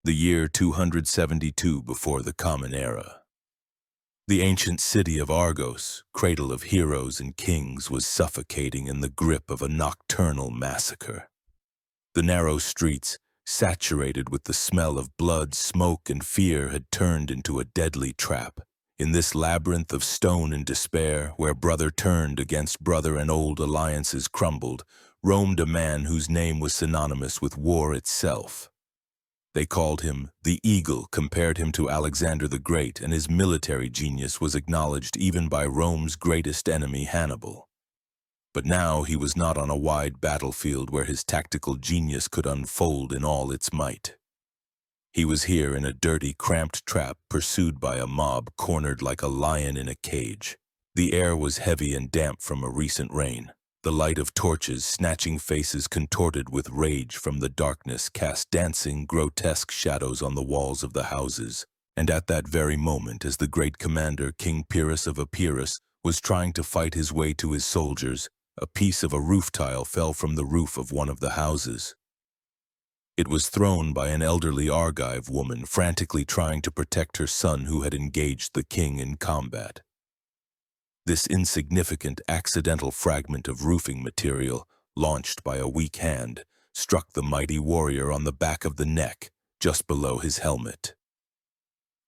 the year 272 before the Common Era. The ancient city of Argos, cradle of heroes and kings, was suffocating in the grip of a nocturnal massacre. The narrow streets, saturated with the smell of blood, smoke, and fear, had turned into a deadly trap. In this labyrinth of stone and despair, where brother turned against brother and old alliances crumbled, roamed a man whose name was synonymous with war itself. They called him the Eagle, compared him to Alexander the Great, and his military genius was acknowledged even by Rome's greatest enemy, Hannibal. But now he was not on a wide battlefield where his tactical genius could unfold in all its might. He was here in a dirty, cramped trap, pursued by a mob, cornered like a lion in a cage. The air was heavy and damp from a recent rain. The light of torches, snatching faces contorted with rage from the darkness, cast dancing, grotesque shadows on the walls of the houses. And at that very moment, as the great commander, King Pyrrhus of Epirus, was trying to fight his way to his soldiers, a piece of a roof tile fell from the roof of one of the houses. It was thrown by an elderly Argive woman frantically trying to protect her son who had engaged the king in combat. This insignificant, accidental fragment of roofing material, launched by a weak hand, struck the mighty warrior on the back of the neck, just below his helmet.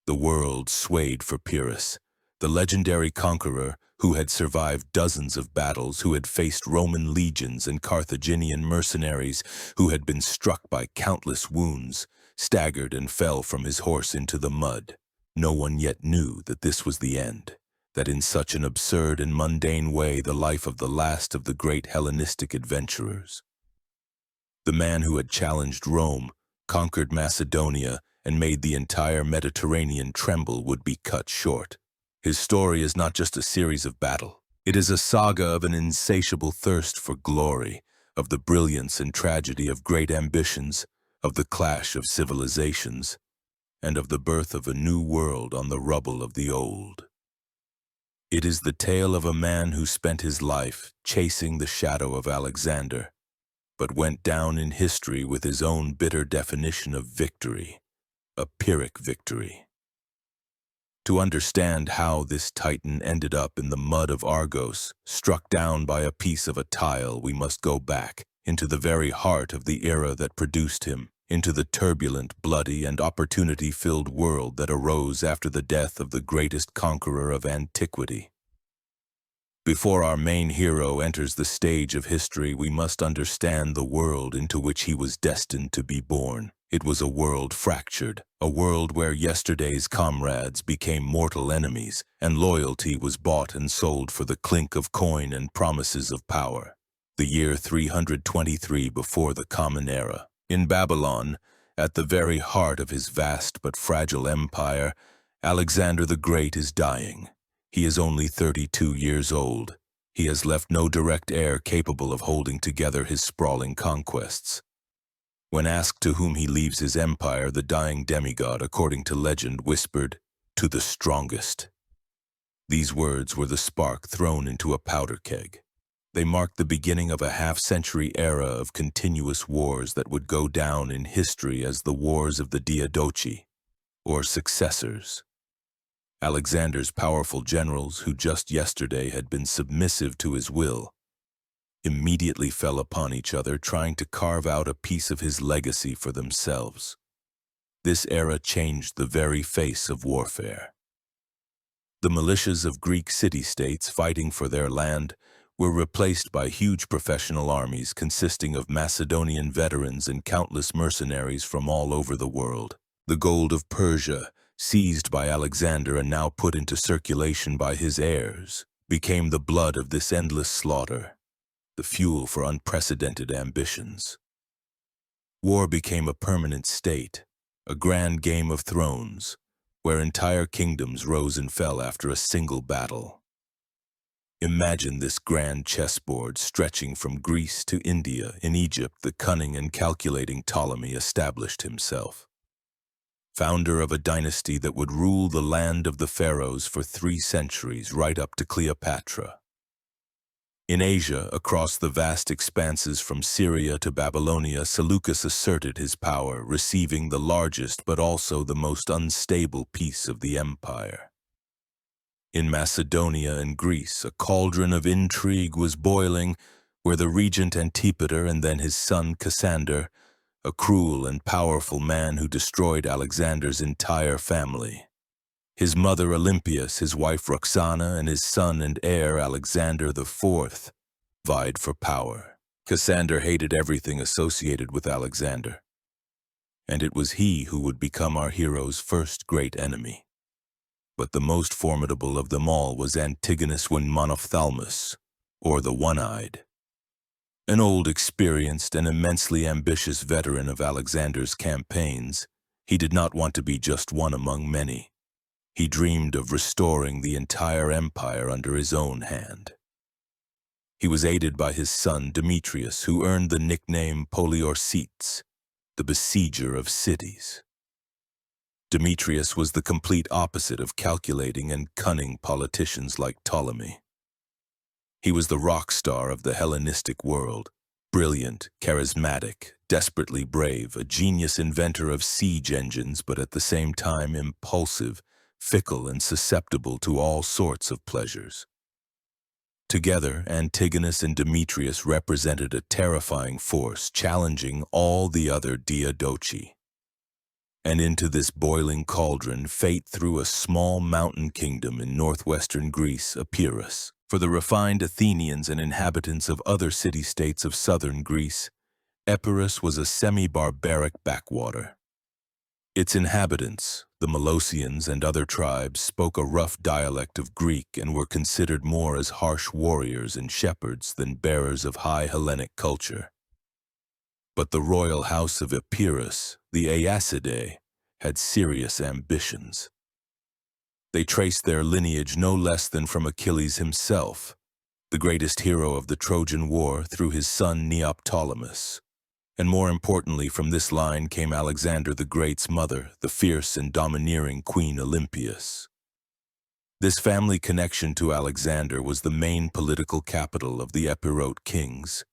The world swayed for Pyrrhus, the legendary conqueror who had survived dozens of battles, who had faced Roman legions and Carthaginian mercenaries, who had been struck by countless wounds, staggered and fell from his horse into the mud. No one yet knew that this was the end, that in such an absurd and mundane way the life of the last of the great Hellenistic adventurers. The man who had challenged Rome, conquered Macedonia, and made the entire Mediterranean tremble would be cut short. His story is not just a series of battle. It is a saga of an insatiable thirst for glory, of the brilliance and tragedy of great ambitions, of the clash of civilizations, and of the birth of a new world on the rubble of the old. It is the tale of a man who spent his life chasing the shadow of Alexander, but went down in history with his own bitter definition of victory, a Pyrrhic victory. To understand how this titan ended up in the mud of Argos, struck down by a piece of a tile, we must go back into the very heart of the era that produced him, into the turbulent, bloody, and opportunity-filled world that arose after the death of the greatest conqueror of antiquity. Before our main hero enters the stage of history, we must understand the world into which he was destined to be born. It was a world fractured, a world where yesterday's comrades became mortal enemies, and loyalty was bought and sold for the clink of coin and promises of power. The year 323 before the Common Era. In Babylon, at the very heart of his vast but fragile empire, Alexander the Great is dying. He is only 32 years old. He has left no direct heir capable of holding together his sprawling conquests. When asked to whom he leaves his empire, the dying demigod, according to legend, whispered, "To the strongest." These words were the spark thrown into a powder keg. They marked the beginning of a half-century era of continuous wars that would go down in history as the Wars of the Diadochi, or successors. Alexander's powerful generals, who just yesterday had been submissive to his will, immediately fell upon each other, trying to carve out a piece of his legacy for themselves. This era changed the very face of warfare. The militias of Greek city-states fighting for their land were replaced by huge professional armies consisting of Macedonian veterans and countless mercenaries from all over the world. The gold of Persia, seized by Alexander and now put into circulation by his heirs, became the blood of this endless slaughter, the fuel for unprecedented ambitions. War became a permanent state, a grand game of thrones, where entire kingdoms rose and fell after a single battle. Imagine this grand chessboard stretching from Greece to India. In Egypt, the cunning and calculating Ptolemy established himself, founder of a dynasty that would rule the land of the pharaohs for 3 centuries, right up to Cleopatra. In Asia, across the vast expanses from Syria to Babylonia, Seleucus asserted his power, receiving the largest but also the most unstable piece of the empire. In Macedonia and Greece, a cauldron of intrigue was boiling, where the regent Antipater and then his son Cassander, a cruel and powerful man who destroyed Alexander's entire family. His mother Olympias, his wife Roxana, and his son and heir Alexander IV vied for power. Cassander hated everything associated with Alexander, and it was he who would become our hero's first great enemy. But the most formidable of them all was Antigonus Monophthalmus, or the One-Eyed. An old, experienced, and immensely ambitious veteran of Alexander's campaigns, he did not want to be just one among many. He dreamed of restoring the entire empire under his own hand. He was aided by his son Demetrius, who earned the nickname Poliorcetes, the besieger of cities. Demetrius was the complete opposite of calculating and cunning politicians like Ptolemy. He was the rock star of the Hellenistic world, brilliant, charismatic, desperately brave, a genius inventor of siege engines, but at the same time impulsive, fickle, and susceptible to all sorts of pleasures. Together, Antigonus and Demetrius represented a terrifying force, challenging all the other Diadochi. And into this boiling cauldron, fate threw a small mountain kingdom in northwestern Greece, Epirus. For the refined Athenians and inhabitants of other city-states of southern Greece, Epirus was a semi-barbaric backwater. Its inhabitants, the Molossians and other tribes, spoke a rough dialect of Greek and were considered more as harsh warriors and shepherds than bearers of high Hellenic culture. But the royal house of Epirus, the Aeacidae, had serious ambitions. They traced their lineage no less than from Achilles himself, the greatest hero of the Trojan War, through his son Neoptolemus. And more importantly, from this line came Alexander the Great's mother, the fierce and domineering Queen Olympias. This family connection to Alexander was the main political capital of the Epirote kings,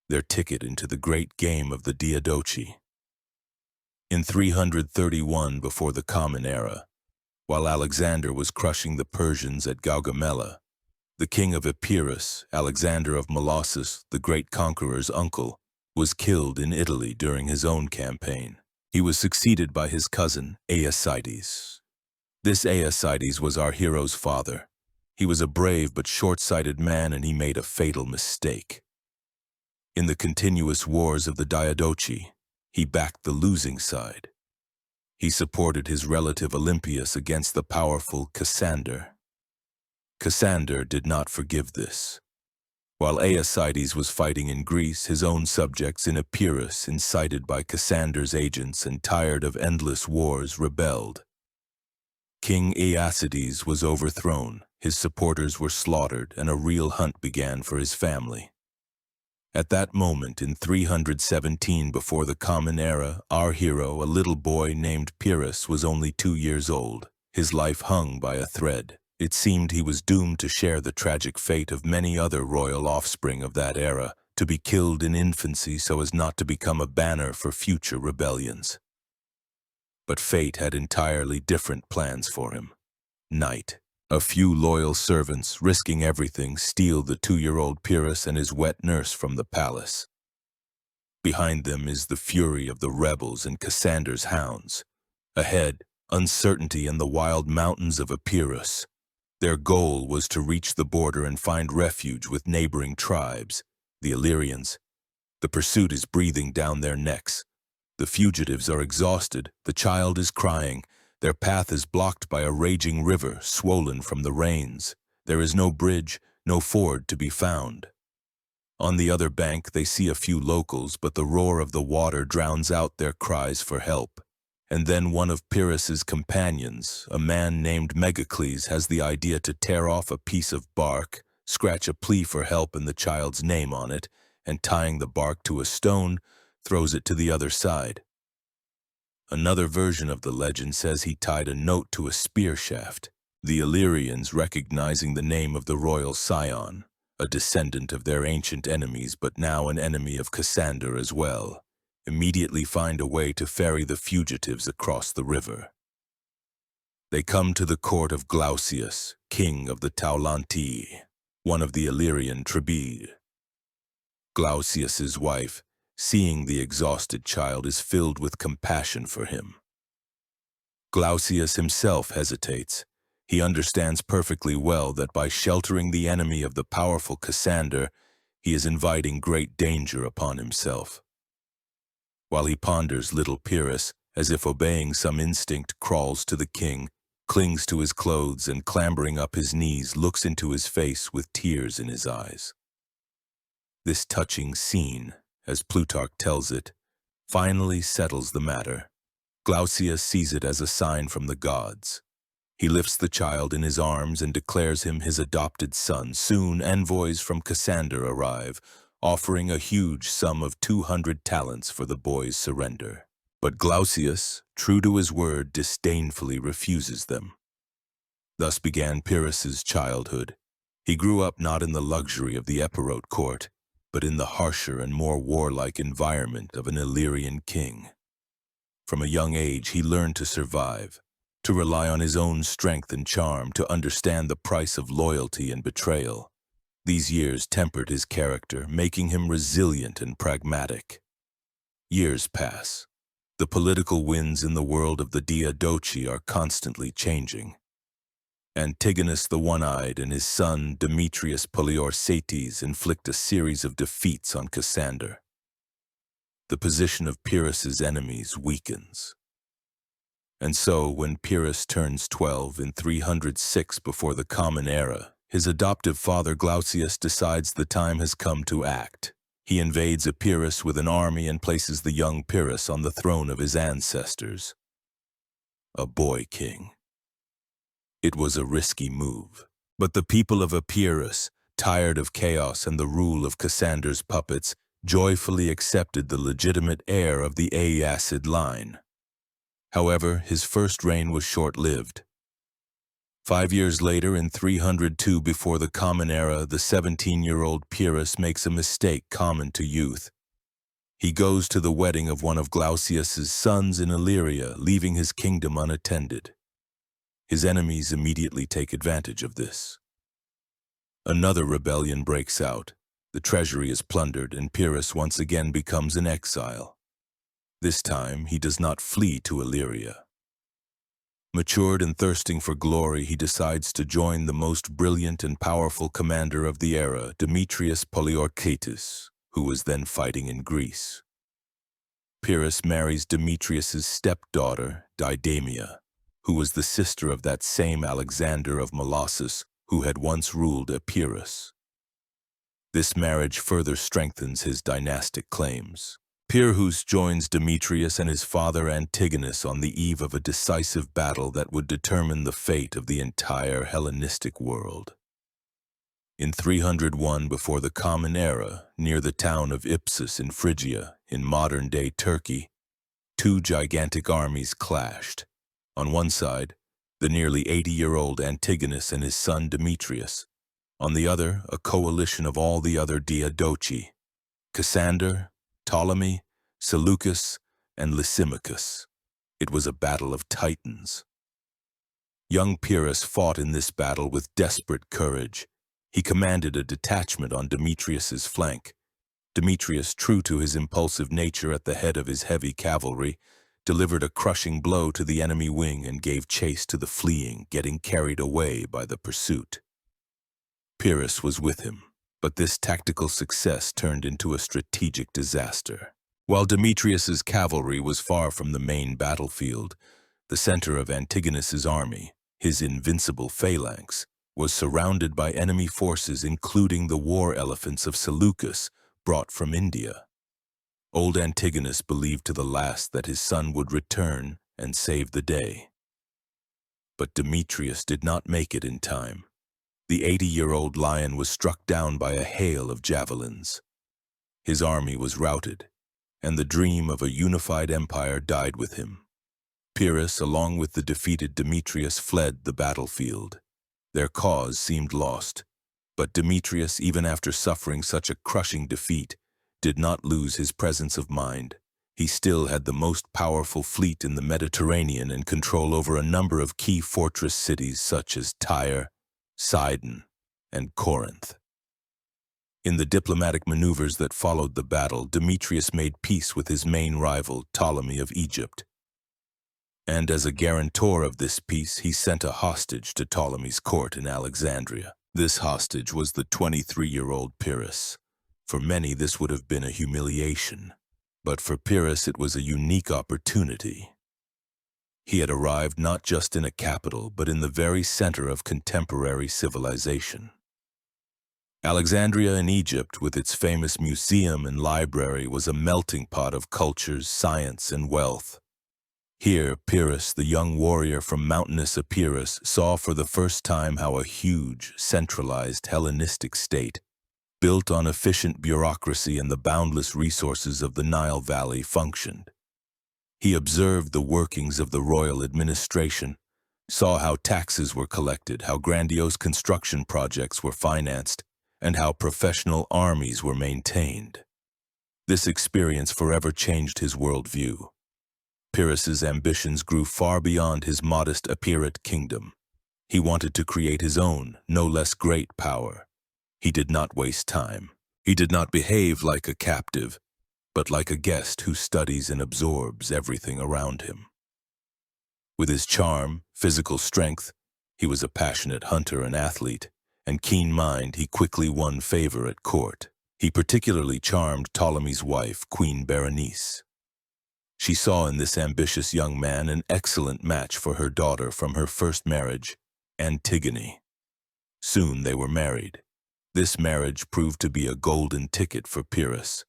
their ticket into the great game of the Diadochi. In 331 before the Common Era, while Alexander was crushing the Persians at Gaugamela, the king of Epirus, Alexander of Molossus, the great conqueror's uncle, was killed in Italy during his own campaign. He was succeeded by his cousin, Aeacides. This Aeacides was our hero's father. He was a brave but short-sighted man, and he made a fatal mistake. In the continuous wars of the Diadochi, he backed the losing side. He supported his relative Olympias against the powerful Cassander. Cassander did not forgive this. While Aeacides was fighting in Greece, his own subjects in Epirus, incited by Cassander's agents and tired of endless wars, rebelled. King Aeacides was overthrown, his supporters were slaughtered, and a real hunt began for his family. At that moment, in 317 before the Common Era, our hero, a little boy named Pyrrhus, was only 2 years old. His life hung by a thread. It seemed he was doomed to share the tragic fate of many other royal offspring of that era, to be killed in infancy so as not to become a banner for future rebellions. But fate had entirely different plans for him. Night. A few loyal servants, risking everything, steal the 2-year-old Pyrrhus and his wet nurse from the palace. Behind them is the fury of the rebels and Cassander's hounds. Ahead, uncertainty in the wild mountains of Epirus. Their goal was to reach the border and find refuge with neighboring tribes, the Illyrians. The pursuit is breathing down their necks. The fugitives are exhausted, the child is crying. Their path is blocked by a raging river, swollen from the rains. There is no bridge, no ford to be found. On the other bank they see a few locals, but the roar of the water drowns out their cries for help. And then one of Pyrrhus's companions, a man named Megacles, has the idea to tear off a piece of bark, scratch a plea for help and the child's name on it, and tying the bark to a stone, throws it to the other side. Another version of the legend says he tied a note to a spear shaft, the Illyrians recognizing the name of the royal scion. a descendant of their ancient enemies but now an enemy of Cassander as well, immediately find a way to ferry the fugitives across the river. They come to the court of Glaucius, king of the Taulantii, one of the Illyrian tribes. Glaucius's wife, seeing the exhausted child, is filled with compassion for him. Glaucius himself hesitates. He understands perfectly well that by sheltering the enemy of the powerful Cassander, he is inviting great danger upon himself. While he ponders, little Pyrrhus, as if obeying some instinct, crawls to the king, clings to his clothes, and clambering up his knees, looks into his face with tears in his eyes. This touching scene, as Plutarch tells it, finally settles the matter. Glaucius sees it as a sign from the gods. He lifts the child in his arms and declares him his adopted son. Soon envoys from Cassander arrive, offering a huge sum of 200 talents for the boy's surrender. But Glaucius, true to his word, disdainfully refuses them. Thus began Pyrrhus's childhood. He grew up not in the luxury of the Epirote court, but in the harsher and more warlike environment of an Illyrian king. From a young age he learned to survive, to rely on his own strength and charm, to understand the price of loyalty and betrayal. These years tempered his character, making him resilient and pragmatic. Years pass. The political winds in the world of the Diadochi are constantly changing. Antigonus the One-Eyed and his son Demetrius Poliorcetes inflict a series of defeats on Cassander. The position of Pyrrhus's enemies weakens. And so, when Pyrrhus turns 12 in 306 before the Common Era, his adoptive father Glaucius decides the time has come to act. He invades Epirus with an army and places the young Pyrrhus on the throne of his ancestors. A boy king. It was a risky move, but the people of Epirus, tired of chaos and the rule of Cassander's puppets, joyfully accepted the legitimate heir of the Aeacid line. However, his first reign was short-lived. 5 years later, in 302 before the Common Era, the 17-year-old Pyrrhus makes a mistake common to youth. He goes to the wedding of one of Glaucius's sons in Illyria, leaving his kingdom unattended. His enemies immediately take advantage of this. Another rebellion breaks out. The treasury is plundered, and Pyrrhus once again becomes an exile. This time, he does not flee to Illyria. Matured and thirsting for glory, he decides to join the most brilliant and powerful commander of the era, Demetrius Poliorcetes, who was then fighting in Greece. Pyrrhus marries Demetrius's stepdaughter, Diademia, who was the sister of that same Alexander of Molossus who had once ruled Epirus. This marriage further strengthens his dynastic claims. Pyrrhus joins Demetrius and his father Antigonus on the eve of a decisive battle that would determine the fate of the entire Hellenistic world. In 301 before the Common Era, near the town of Ipsus in Phrygia, in modern-day Turkey, two gigantic armies clashed. On one side, the nearly 80-year-old Antigonus and his son Demetrius. On the other, a coalition of all the other Diadochi, Cassander, Ptolemy, Seleucus, and Lysimachus. It was a battle of titans. Young Pyrrhus fought in this battle with desperate courage. He commanded a detachment on Demetrius's flank. Demetrius, true to his impulsive nature at the head of his heavy cavalry, delivered a crushing blow to the enemy wing and gave chase to the fleeing, getting carried away by the pursuit. Pyrrhus was with him, but this tactical success turned into a strategic disaster. While Demetrius's cavalry was far from the main battlefield, the center of Antigonus's army, his invincible phalanx, was surrounded by enemy forces, including the war elephants of Seleucus, brought from India. Old Antigonus believed to the last that his son would return and save the day. But Demetrius did not make it in time. The 80-year-old lion was struck down by a hail of javelins. His army was routed, and the dream of a unified empire died with him. Pyrrhus, along with the defeated Demetrius, fled the battlefield. Their cause seemed lost. But Demetrius, even after suffering such a crushing defeat, did not lose his presence of mind. He still had the most powerful fleet in the Mediterranean and control over a number of key fortress cities such as Tyre, Sidon, and Corinth. In the diplomatic maneuvers that followed the battle, Demetrius made peace with his main rival, Ptolemy of Egypt. And as a guarantor of this peace, he sent a hostage to Ptolemy's court in Alexandria. This hostage was the 23-year-old Pyrrhus. For many, this would have been a humiliation. But for Pyrrhus, it was a unique opportunity. He had arrived not just in a capital, but in the very center of contemporary civilization. Alexandria in Egypt, with its famous museum and library, was a melting pot of cultures, science, and wealth. Here, Pyrrhus, the young warrior from mountainous Epirus, saw for the first time how a huge, centralized Hellenistic state, built on efficient bureaucracy and the boundless resources of the Nile Valley, functioned. He observed the workings of the royal administration, saw how taxes were collected, how grandiose construction projects were financed, and how professional armies were maintained. This experience forever changed his worldview. Pyrrhus's ambitions grew far beyond his modest Epirot kingdom. He wanted to create his own, no less great power. He did not waste time. He did not behave like a captive, but like a guest who studies and absorbs everything around him. With his charm, physical strength, he was a passionate hunter and athlete, and keen mind, he quickly won favor at court. He particularly charmed Ptolemy's wife, Queen Berenice. She saw in this ambitious young man an excellent match for her daughter from her first marriage, Antigone. Soon they were married. This marriage proved to be a golden ticket for Pyrrhus.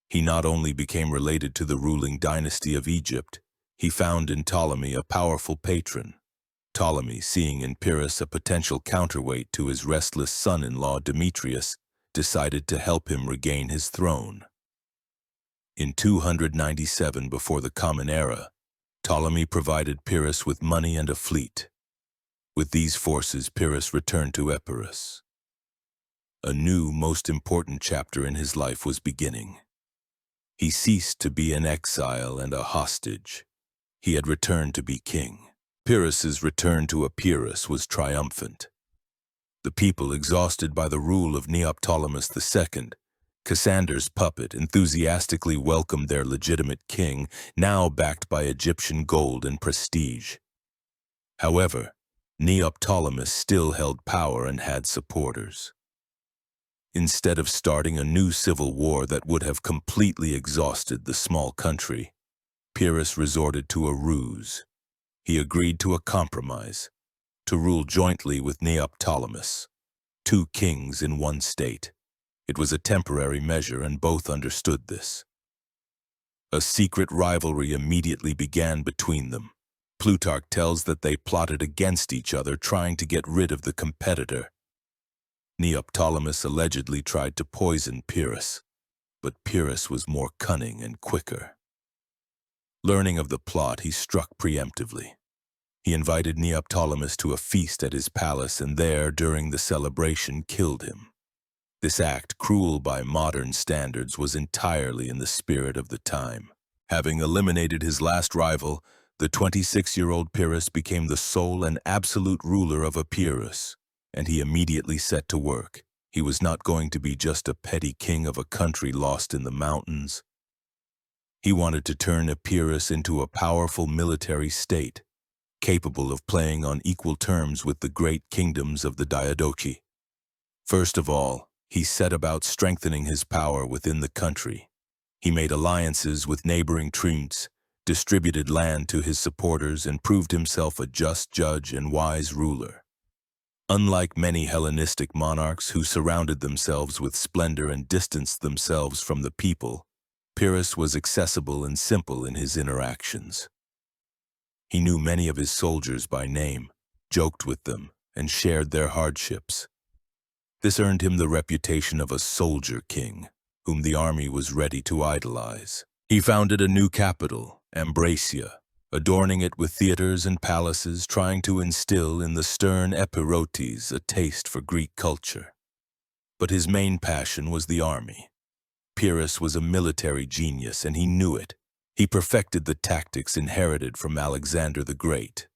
He not only became related to the ruling dynasty of Egypt, he found in Ptolemy a powerful patron. Ptolemy, seeing in Pyrrhus a potential counterweight to his restless son-in-law Demetrius, decided to help him regain his throne. In 297 before the Common Era, Ptolemy provided Pyrrhus with money and a fleet. With these forces, Pyrrhus returned to Epirus. A new, most important chapter in his life was beginning. He ceased to be an exile and a hostage. He had returned to be king. Pyrrhus's return to Epirus was triumphant. The people, exhausted by the rule of Neoptolemus II, Cassander's puppet, enthusiastically welcomed their legitimate king, now backed by Egyptian gold and prestige. However, Neoptolemus still held power and had supporters. Instead of starting a new civil war that would have completely exhausted the small country, Pyrrhus resorted to a ruse. He agreed to a compromise, to rule jointly with Neoptolemus, two kings in one state. It was a temporary measure, and both understood this. A secret rivalry immediately began between them. Plutarch tells that they plotted against each other, trying to get rid of the competitor. Neoptolemus allegedly tried to poison Pyrrhus, but Pyrrhus was more cunning and quicker. Learning of the plot, he struck preemptively. He invited Neoptolemus to a feast at his palace, and there, during the celebration, killed him. This act, cruel by modern standards, was entirely in the spirit of the time. Having eliminated his last rival, the 26-year-old Pyrrhus became the sole and absolute ruler of Epirus, and he immediately set to work. He was not going to be just a petty king of a country lost in the mountains. He wanted to turn Epirus into a powerful military state, capable of playing on equal terms with the great kingdoms of the Diadochi. First of all, he set about strengthening his power within the country. He made alliances with neighboring tribes, distributed land to his supporters, and proved himself a just judge and wise ruler. Unlike many Hellenistic monarchs who surrounded themselves with splendor and distanced themselves from the people, Pyrrhus was accessible and simple in his interactions. He knew many of his soldiers by name, joked with them, and shared their hardships. This earned him the reputation of a soldier king, whom the army was ready to idolize. He founded a new capital, Ambracia, adorning it with theaters and palaces, trying to instill in the stern Epirotes a taste for Greek culture. But his main passion was the army. Pyrrhus was a military genius, and he knew it. He perfected the tactics inherited from Alexander the Great.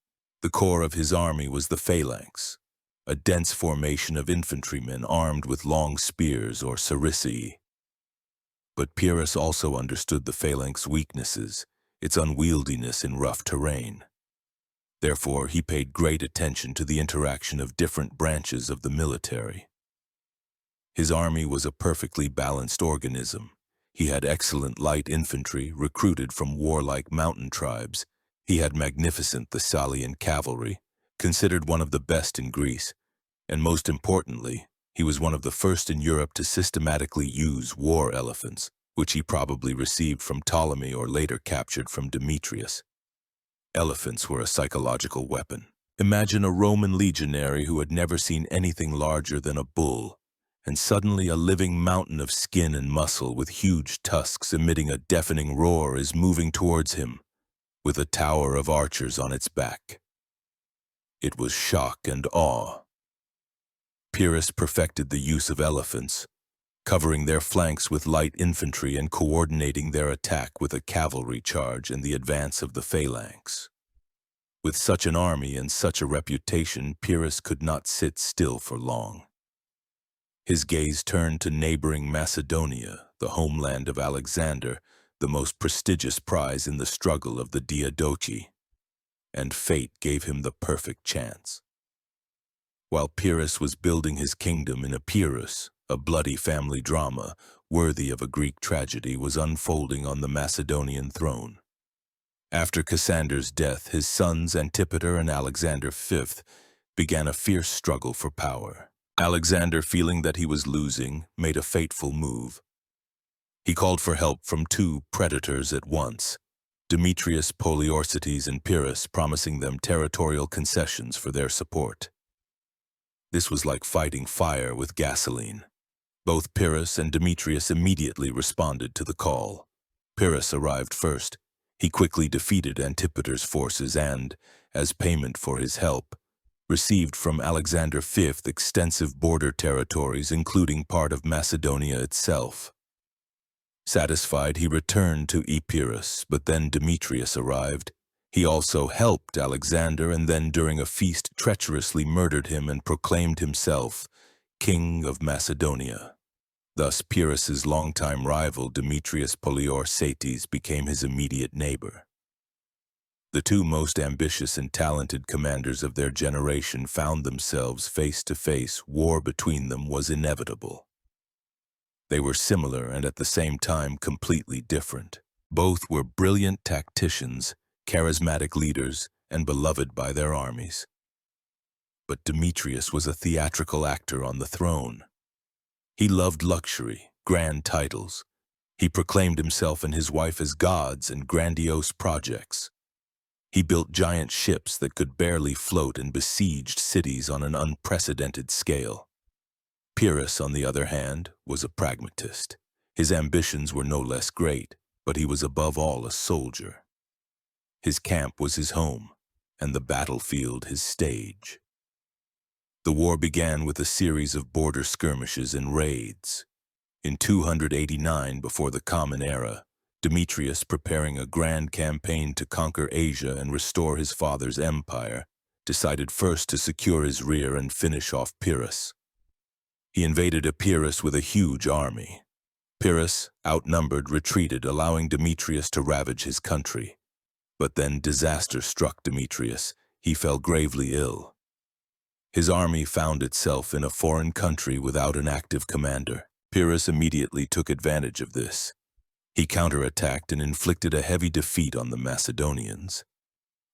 The core of his army was the phalanx, a dense formation of infantrymen armed with long spears or sarissii. But Pyrrhus also understood the phalanx weaknesses, its unwieldiness in rough terrain. Therefore, he paid great attention to the interaction of different branches of the military. His army was a perfectly balanced organism. He had excellent light infantry recruited from warlike mountain tribes. He had magnificent Thessalian cavalry, considered one of the best in Greece, and most importantly, he was one of the first in Europe to systematically use war elephants, which he probably received from Ptolemy or later captured from Demetrius. Elephants were a psychological weapon. Imagine a Roman legionary who had never seen anything larger than a bull, and suddenly a living mountain of skin and muscle with huge tusks emitting a deafening roar is moving towards him, with a tower of archers on its back. It was shock and awe. Pyrrhus perfected the use of elephants, covering their flanks with light infantry and coordinating their attack with a cavalry charge and the advance of the phalanx. With such an army and such a reputation, Pyrrhus could not sit still for long. His gaze turned to neighboring Macedonia, the homeland of Alexander, the most prestigious prize in the struggle of the Diadochi, and fate gave him the perfect chance. While Pyrrhus was building his kingdom in Epirus, a bloody family drama worthy of a Greek tragedy was unfolding on the Macedonian throne. After Cassander's death, his sons Antipater and Alexander V began a fierce struggle for power. Alexander, feeling that he was losing, made a fateful move. He called for help from two predators at once, Demetrius, Poliorcetes, and Pyrrhus, promising them territorial concessions for their support. This was like fighting fire with gasoline. Both Pyrrhus and Demetrius immediately responded to the call. Pyrrhus arrived first. He quickly defeated Antipater's forces and, as payment for his help, received from Alexander V extensive border territories, including part of Macedonia itself. Satisfied, he returned to Epirus, but then Demetrius arrived. He also helped Alexander, and then during a feast treacherously murdered him and proclaimed himself King of Macedonia. Thus Pyrrhus's longtime rival Demetrius Poliorcetes became his immediate neighbor. The two most ambitious and talented commanders of their generation found themselves face to face. War between them was inevitable. They were similar and at the same time completely different. Both were brilliant tacticians, charismatic leaders, and beloved by their armies. But Demetrius was a theatrical actor on the throne. He loved luxury, grand titles. He proclaimed himself and his wife as gods and grandiose projects. He built giant ships that could barely float and besieged cities on an unprecedented scale. Pyrrhus, on the other hand, was a pragmatist. His ambitions were no less great, but he was above all a soldier. His camp was his home, and the battlefield his stage. The war began with a series of border skirmishes and raids. In 289 before the Common Era, Demetrius, preparing a grand campaign to conquer Asia and restore his father's empire, decided first to secure his rear and finish off Pyrrhus. He invaded Epirus with a huge army. Pyrrhus, outnumbered, retreated, allowing Demetrius to ravage his country. But then disaster struck Demetrius. He fell gravely ill. His army found itself in a foreign country without an active commander. Pyrrhus immediately took advantage of this. He counterattacked and inflicted a heavy defeat on the Macedonians.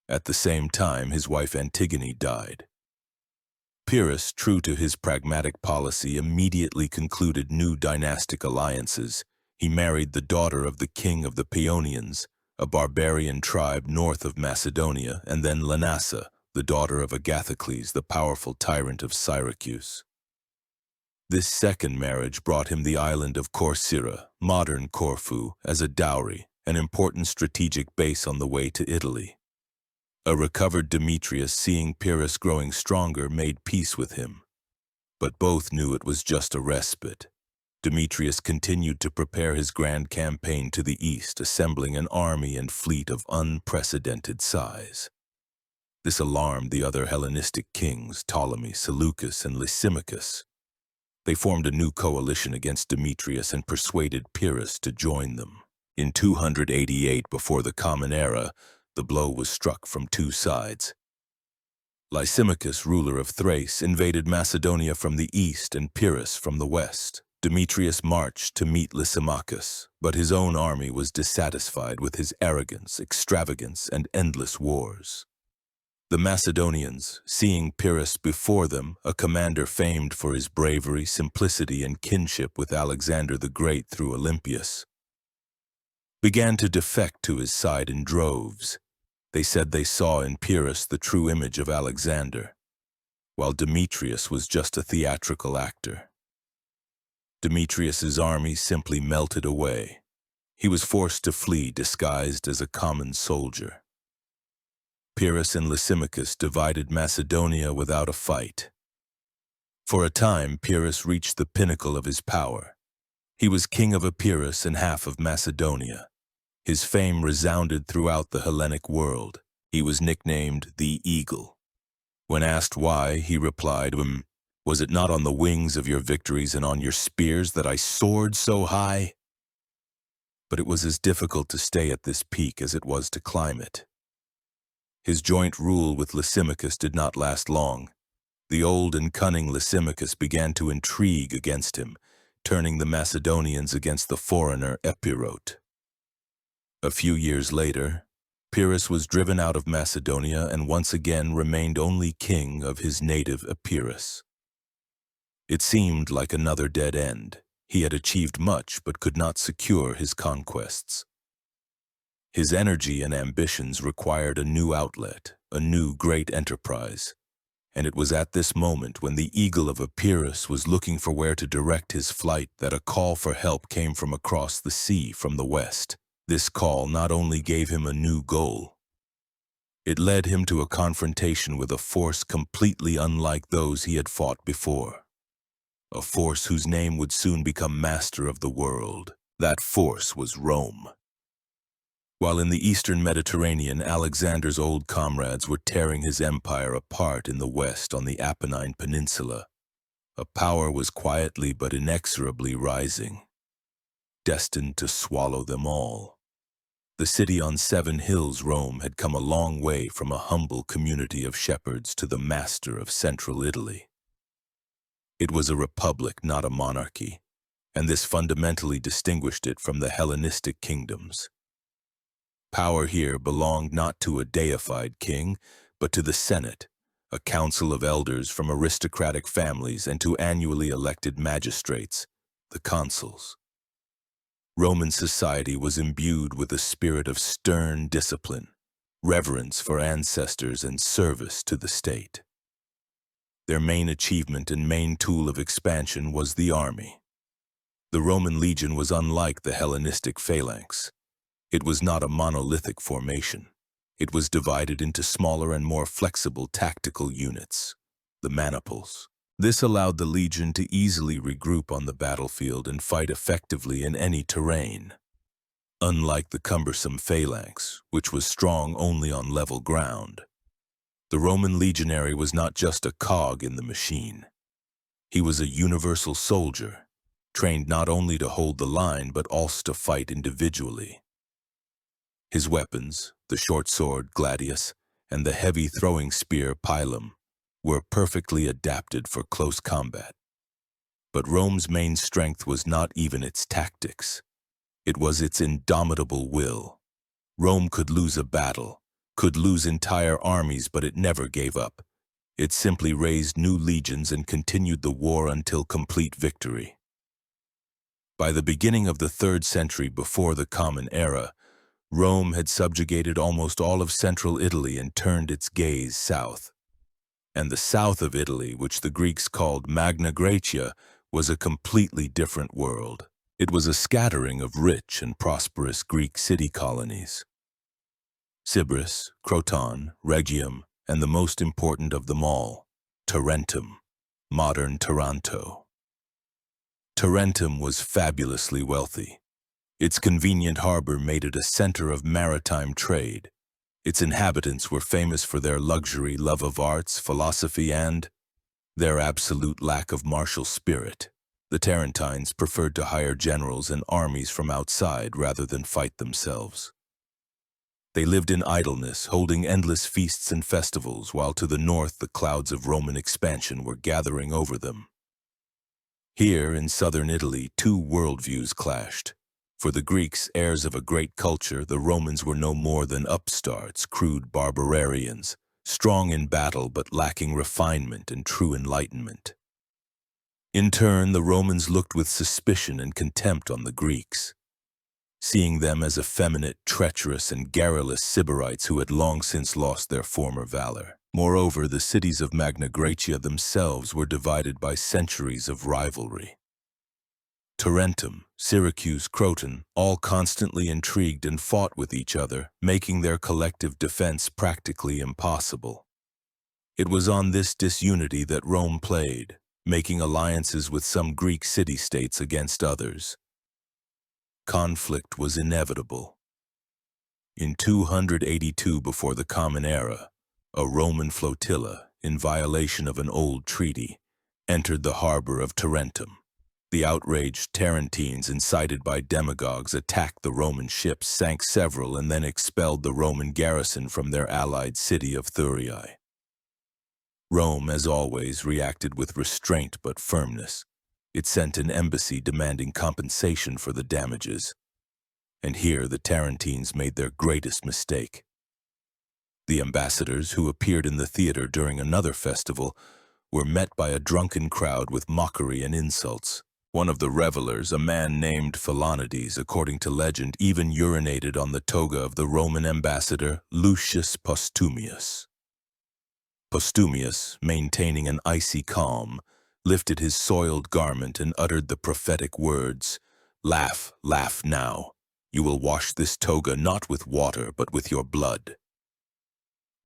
At the same time, his wife Antigone died. Pyrrhus, true to his pragmatic policy, immediately concluded new dynastic alliances. He married the daughter of the king of the Paeonians, a barbarian tribe north of Macedonia, and then Lanassa, the daughter of Agathocles, the powerful tyrant of Syracuse. This second marriage brought him the island of Corcyra, modern Corfu, as a dowry, an important strategic base on the way to Italy. A recovered Demetrius, seeing Pyrrhus growing stronger, made peace with him. But both knew it was just a respite. Demetrius continued to prepare his grand campaign to the east, assembling an army and fleet of unprecedented size. This alarmed the other Hellenistic kings, Ptolemy, Seleucus, and Lysimachus. They formed a new coalition against Demetrius and persuaded Pyrrhus to join them. In 288 before the Common Era, the blow was struck from two sides. Lysimachus, ruler of Thrace, invaded Macedonia from the east and Pyrrhus from the west. Demetrius marched to meet Lysimachus, but his own army was dissatisfied with his arrogance, extravagance, and endless wars. The Macedonians, seeing Pyrrhus before them, a commander famed for his bravery, simplicity, and kinship with Alexander the Great through Olympias, began to defect to his side in droves. They said they saw in Pyrrhus the true image of Alexander, while Demetrius was just a theatrical actor. Demetrius's army simply melted away. He was forced to flee disguised as a common soldier. Pyrrhus and Lysimachus divided Macedonia without a fight. For a time, Pyrrhus reached the pinnacle of his power. He was king of Epirus and half of Macedonia. His fame resounded throughout the Hellenic world. He was nicknamed the Eagle. When asked why, he replied, "Was it not on the wings of your victories and on your spears that I soared so high?" But it was as difficult to stay at this peak as it was to climb it. His joint rule with Lysimachus did not last long. The old and cunning Lysimachus began to intrigue against him, turning the Macedonians against the foreigner Epirot. A few years later, Pyrrhus was driven out of Macedonia and once again remained only king of his native Epirus. It seemed like another dead end. He had achieved much but could not secure his conquests. His energy and ambitions required a new outlet, a new great enterprise. And it was at this moment when the Eagle of Epirus was looking for where to direct his flight that a call for help came from across the sea from the west. This call not only gave him a new goal, it led him to a confrontation with a force completely unlike those he had fought before. A force whose name would soon become master of the world. That force was Rome. While in the eastern Mediterranean, Alexander's old comrades were tearing his empire apart in the west on the Apennine Peninsula, a power was quietly but inexorably rising, destined to swallow them all. The city on 7 hills, Rome, had come a long way from a humble community of shepherds to the master of central Italy. It was a republic, not a monarchy, and this fundamentally distinguished it from the Hellenistic kingdoms. Power here belonged not to a deified king, but to the Senate, a council of elders from aristocratic families, and to annually elected magistrates, the consuls. Roman society was imbued with a spirit of stern discipline, reverence for ancestors, and service to the state. Their main achievement and main tool of expansion was the army. The Roman legion was unlike the Hellenistic phalanx. It was not a monolithic formation. It was divided into smaller and more flexible tactical units, the maniples. This allowed the legion to easily regroup on the battlefield and fight effectively in any terrain. Unlike the cumbersome phalanx, which was strong only on level ground, the Roman legionary was not just a cog in the machine. He was a universal soldier, trained not only to hold the line but also to fight individually. His weapons, the short sword gladius and the heavy throwing spear pilum, were perfectly adapted for close combat. But Rome's main strength was not even its tactics. It was its indomitable will. Rome could lose a battle, could lose entire armies, but it never gave up. It simply raised new legions and continued the war until complete victory. By the beginning of the 3rd century before the Common Era, Rome had subjugated almost all of central Italy and turned its gaze south. And the south of Italy, which the Greeks called Magna Graecia, was a completely different world. It was a scattering of rich and prosperous Greek city colonies. Sybaris, Croton, Rhegium, and the most important of them all, Tarentum. modern Taranto. Tarentum was fabulously wealthy. Its convenient harbor made it a center of maritime trade. Its inhabitants were famous for their luxury, love of arts, philosophy, and their absolute lack of martial spirit. The Tarentines preferred to hire generals and armies from outside rather than fight themselves. They lived in idleness, holding endless feasts and festivals, while to the north the clouds of Roman expansion were gathering over them. Here, in southern Italy, two worldviews clashed. For the Greeks, heirs of a great culture, the Romans were no more than upstarts, crude barbarians, strong in battle but lacking refinement and true enlightenment. In turn, the Romans looked with suspicion and contempt on the Greeks, seeing them as effeminate, treacherous, and garrulous Sybarites who had long since lost their former valor. Moreover, the cities of Magna Graecia themselves were divided by centuries of rivalry. Tarentum, Syracuse, Croton, all constantly intrigued and fought with each other, making their collective defense practically impossible. It was on this disunity that Rome played, making alliances with some Greek city-states against others. Conflict was inevitable. In 282 before the Common Era, a Roman flotilla, in violation of an old treaty, entered the harbor of Tarentum. The outraged Tarentines, incited by demagogues, attacked the Roman ships, sank several, and then expelled the Roman garrison from their allied city of Thurii. Rome, as always, reacted with restraint but firmness. It sent an embassy demanding compensation for the damages. And here the Tarentines made their greatest mistake. The ambassadors, who appeared in the theater during another festival, were met by a drunken crowd with mockery and insults. One of the revelers, a man named Phalanx, according to legend, even urinated on the toga of the Roman ambassador Lucius Postumius. Postumius, maintaining an icy calm, lifted his soiled garment and uttered the prophetic words, "Laugh, laugh now. You will wash this toga not with water but with your blood."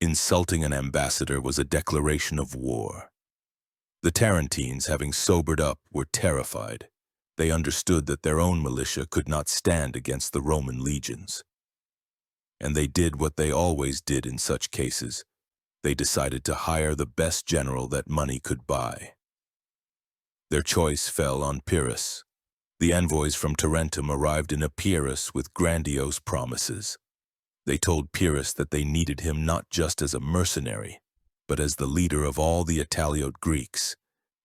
Insulting an ambassador was a declaration of war. The Tarentines, having sobered up, were terrified. They understood that their own militia could not stand against the Roman legions. And they did what they always did in such cases. They decided to hire the best general that money could buy. Their choice fell on Pyrrhus. The envoys from Tarentum arrived in Epirus with grandiose promises. They told Pyrrhus that they needed him not just as a mercenary, but as the leader of all the Italiote Greeks.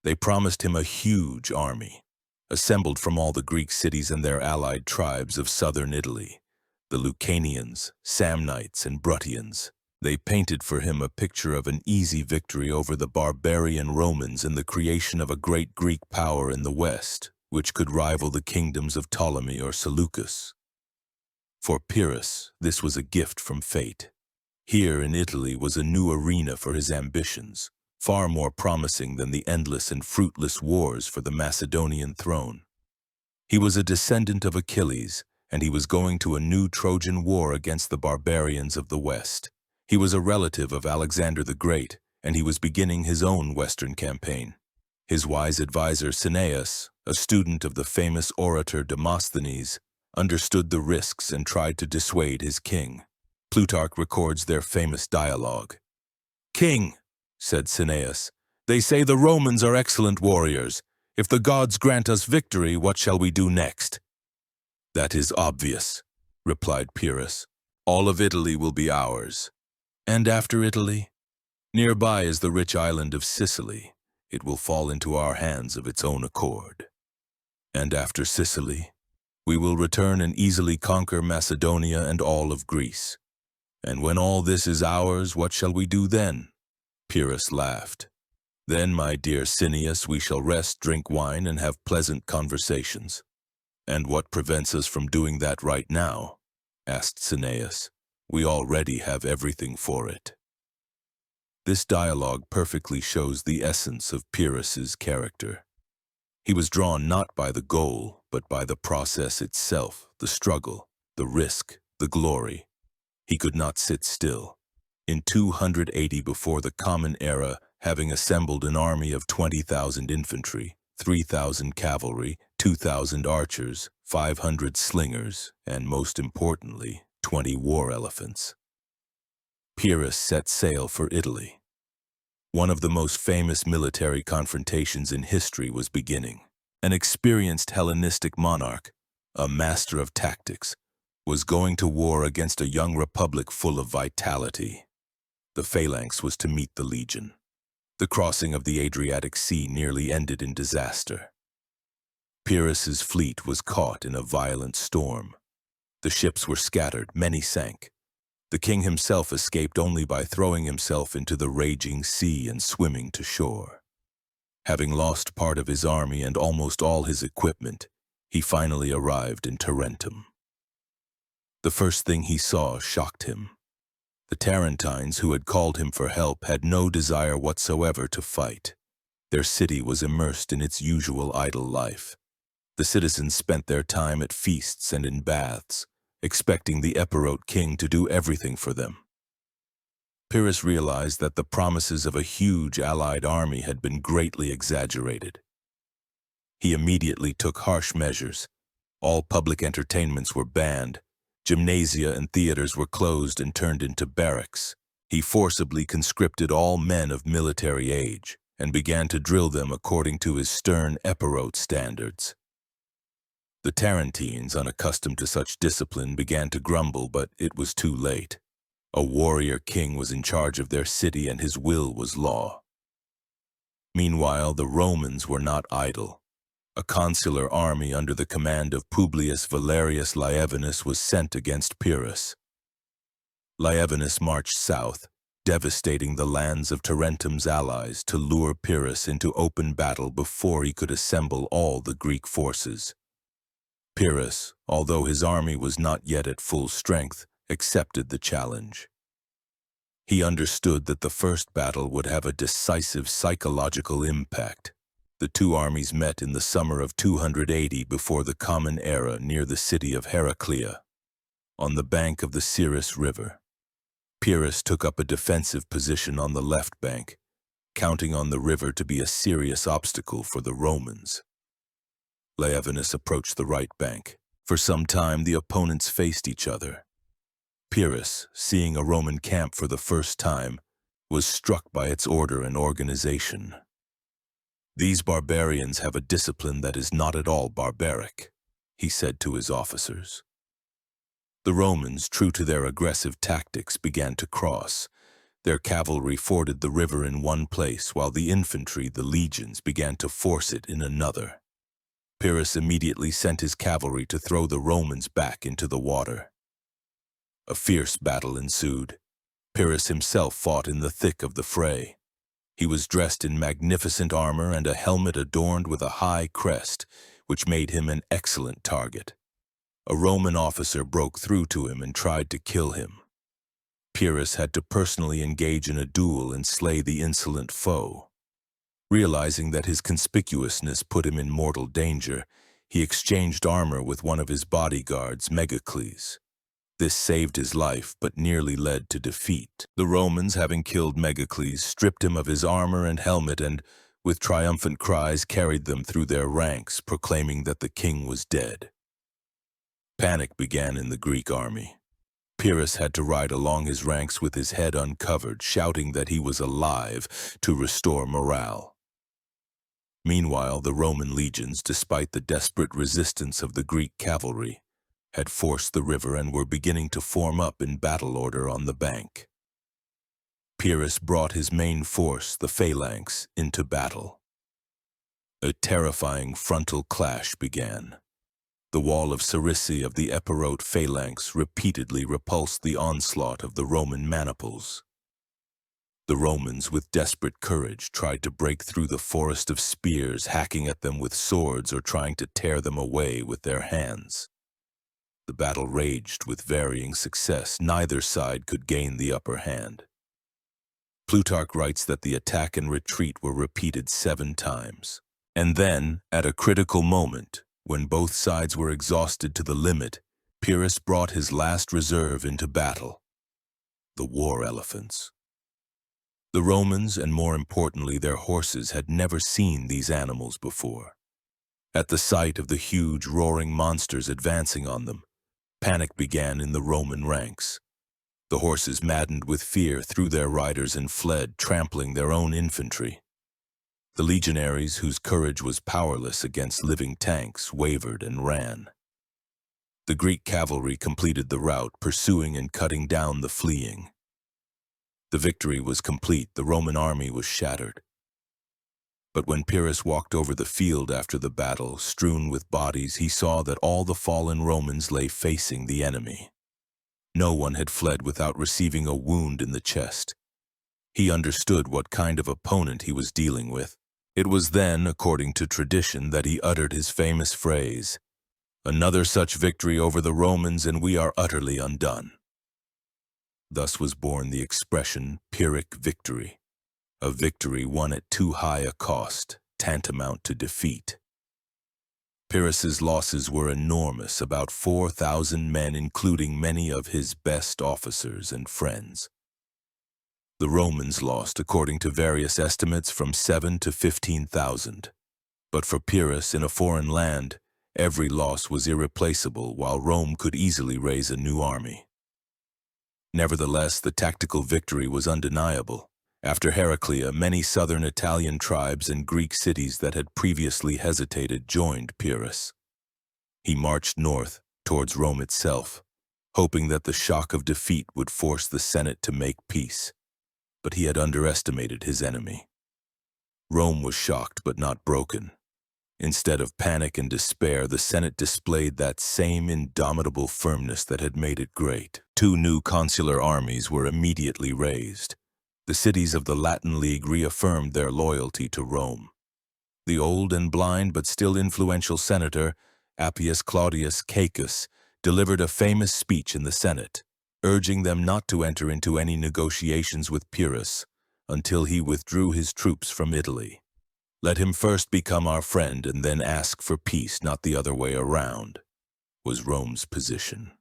They promised him a huge army, assembled from all the Greek cities and their allied tribes of southern Italy, the Lucanians, Samnites, and Bruttians. They painted for him a picture of an easy victory over the barbarian Romans and the creation of a great Greek power in the west, which could rival the kingdoms of Ptolemy or Seleucus. For Pyrrhus, this was a gift from fate. Here in Italy was a new arena for his ambitions, far more promising than the endless and fruitless wars for the Macedonian throne. He was a descendant of Achilles, and he was going to a new Trojan war against the barbarians of the West. He was a relative of Alexander the Great, and he was beginning his own Western campaign. His wise advisor Cineas, a student of the famous orator Demosthenes, understood the risks and tried to dissuade his king. Plutarch records their famous dialogue. "King," said Cineas, "they say the Romans are excellent warriors. If the gods grant us victory, what shall we do next?" "That is obvious," replied Pyrrhus. "All of Italy will be ours." "And after Italy? Nearby is the rich island of Sicily. It will fall into our hands of its own accord." "And after Sicily? We will return and easily conquer Macedonia and all of Greece. And when all this is ours, what shall we do then?" Pyrrhus laughed. "Then, my dear Cineas, we shall rest, drink wine, and have pleasant conversations." "And what prevents us from doing that right now?" asked Cineas. "We already have everything for it." This dialogue perfectly shows the essence of Pyrrhus's character. He was drawn not by the goal, but by the process itself, the struggle, the risk, the glory. He could not sit still. In 280 before the Common Era, Having assembled an army of 20,000 infantry, 3,000 cavalry, 2,000 archers, 500 slingers, and most importantly, 20 war elephants, Pyrrhus set sail for Italy. One of the most famous military confrontations in history was beginning. An experienced Hellenistic monarch, a master of tactics, was going to war against a young republic full of vitality. The phalanx was to meet the legion. The crossing of the Adriatic Sea nearly ended in disaster. Pyrrhus's fleet was caught in a violent storm. The ships were scattered, many sank. The king himself escaped only by throwing himself into the raging sea and swimming to shore. Having lost part of his army and almost all his equipment, he finally arrived in Tarentum. The first thing he saw shocked him. The Tarentines, who had called him for help, had no desire whatsoever to fight. Their city was immersed in its usual idle life. The citizens spent their time at feasts and in baths, expecting the Epirote king to do everything for them. Pyrrhus realized that the promises of a huge allied army had been greatly exaggerated. He immediately took harsh measures. All public entertainments were banned. Gymnasia and theaters were closed and turned into barracks. He forcibly conscripted all men of military age and began to drill them according to his stern Epirote standards. The Tarentines, unaccustomed to such discipline, began to grumble, but it was too late. A warrior king was in charge of their city and his will was law. Meanwhile, the Romans were not idle. A consular army under the command of Publius Valerius Laevinus was sent against Pyrrhus. Laevinus marched south, devastating the lands of Tarentum's allies to lure Pyrrhus into open battle before he could assemble all the Greek forces. Pyrrhus, although his army was not yet at full strength, accepted the challenge. He understood that the first battle would have a decisive psychological impact. The two armies met in the summer of 280 before the Common Era near the city of Heraclea, on the bank of the Cineas River. Pyrrhus took up a defensive position on the left bank, counting on the river to be a serious obstacle for the Romans. Laevinus approached the right bank. For some time the opponents faced each other. Pyrrhus, seeing a Roman camp for the first time, was struck by its order and organization. "These barbarians have a discipline that is not at all barbaric," he said to his officers. The Romans, true to their aggressive tactics, began to cross. Their cavalry forded the river in one place, while the infantry, the legions, began to force it in another. Pyrrhus immediately sent his cavalry to throw the Romans back into the water. A fierce battle ensued. Pyrrhus himself fought in the thick of the fray. He was dressed in magnificent armor and a helmet adorned with a high crest, which made him an excellent target. A Roman officer broke through to him and tried to kill him. Pyrrhus had to personally engage in a duel and slay the insolent foe. Realizing that his conspicuousness put him in mortal danger, he exchanged armor with one of his bodyguards, Megacles. This saved his life, but nearly led to defeat. The Romans, having killed Megacles, stripped him of his armor and helmet and, with triumphant cries, carried them through their ranks, proclaiming that the king was dead. Panic began in the Greek army. Pyrrhus had to ride along his ranks with his head uncovered, shouting that he was alive to restore morale. Meanwhile, the Roman legions, despite the desperate resistance of the Greek cavalry, had forced the river and were beginning to form up in battle order on the bank. Pyrrhus brought his main force, the phalanx, into battle. A terrifying frontal clash began. The wall of Cirici of the Epirote phalanx repeatedly repulsed the onslaught of the Roman maniples. The Romans, with desperate courage, tried to break through the forest of spears, hacking at them with swords or trying to tear them away with their hands. The battle raged with varying success. Neither side could gain the upper hand. Plutarch writes that the attack and retreat were repeated 7 times. And then, at a critical moment, when both sides were exhausted to the limit, Pyrrhus brought his last reserve into battle: the war elephants. The Romans, and more importantly their horses, had never seen these animals before. At the sight of the huge, roaring monsters advancing on them, panic began in the Roman ranks. The horses, maddened with fear, threw their riders and fled, trampling their own infantry. The legionaries, whose courage was powerless against living tanks, wavered and ran. The Greek cavalry completed the rout, pursuing and cutting down the fleeing. The victory was complete, the Roman army was shattered. But when Pyrrhus walked over the field after the battle, strewn with bodies, he saw that all the fallen Romans lay facing the enemy. No one had fled without receiving a wound in the chest. He understood what kind of opponent he was dealing with. It was then, according to tradition, that he uttered his famous phrase, "Another such victory over the Romans and we are utterly undone." Thus was born the expression Pyrrhic victory, a victory won at too high a cost, tantamount to defeat. Pyrrhus's losses were enormous, about 4,000 men, including many of his best officers and friends. The Romans lost, according to various estimates, from 7 to 15,000. But for Pyrrhus, in a foreign land, every loss was irreplaceable, while Rome could easily raise a new army. Nevertheless, the tactical victory was undeniable. After Heraclea, many southern Italian tribes and Greek cities that had previously hesitated joined Pyrrhus. He marched north, towards Rome itself, hoping that the shock of defeat would force the Senate to make peace. But he had underestimated his enemy. Rome was shocked but not broken. Instead of panic and despair, the Senate displayed that same indomitable firmness that had made it great. 2 new consular armies were immediately raised. The cities of the Latin League reaffirmed their loyalty to Rome. The old and blind but still influential senator, Appius Claudius Caecus, delivered a famous speech in the Senate, urging them not to enter into any negotiations with Pyrrhus until he withdrew his troops from Italy. "Let him first become our friend and then ask for peace, not the other way around," was Rome's position.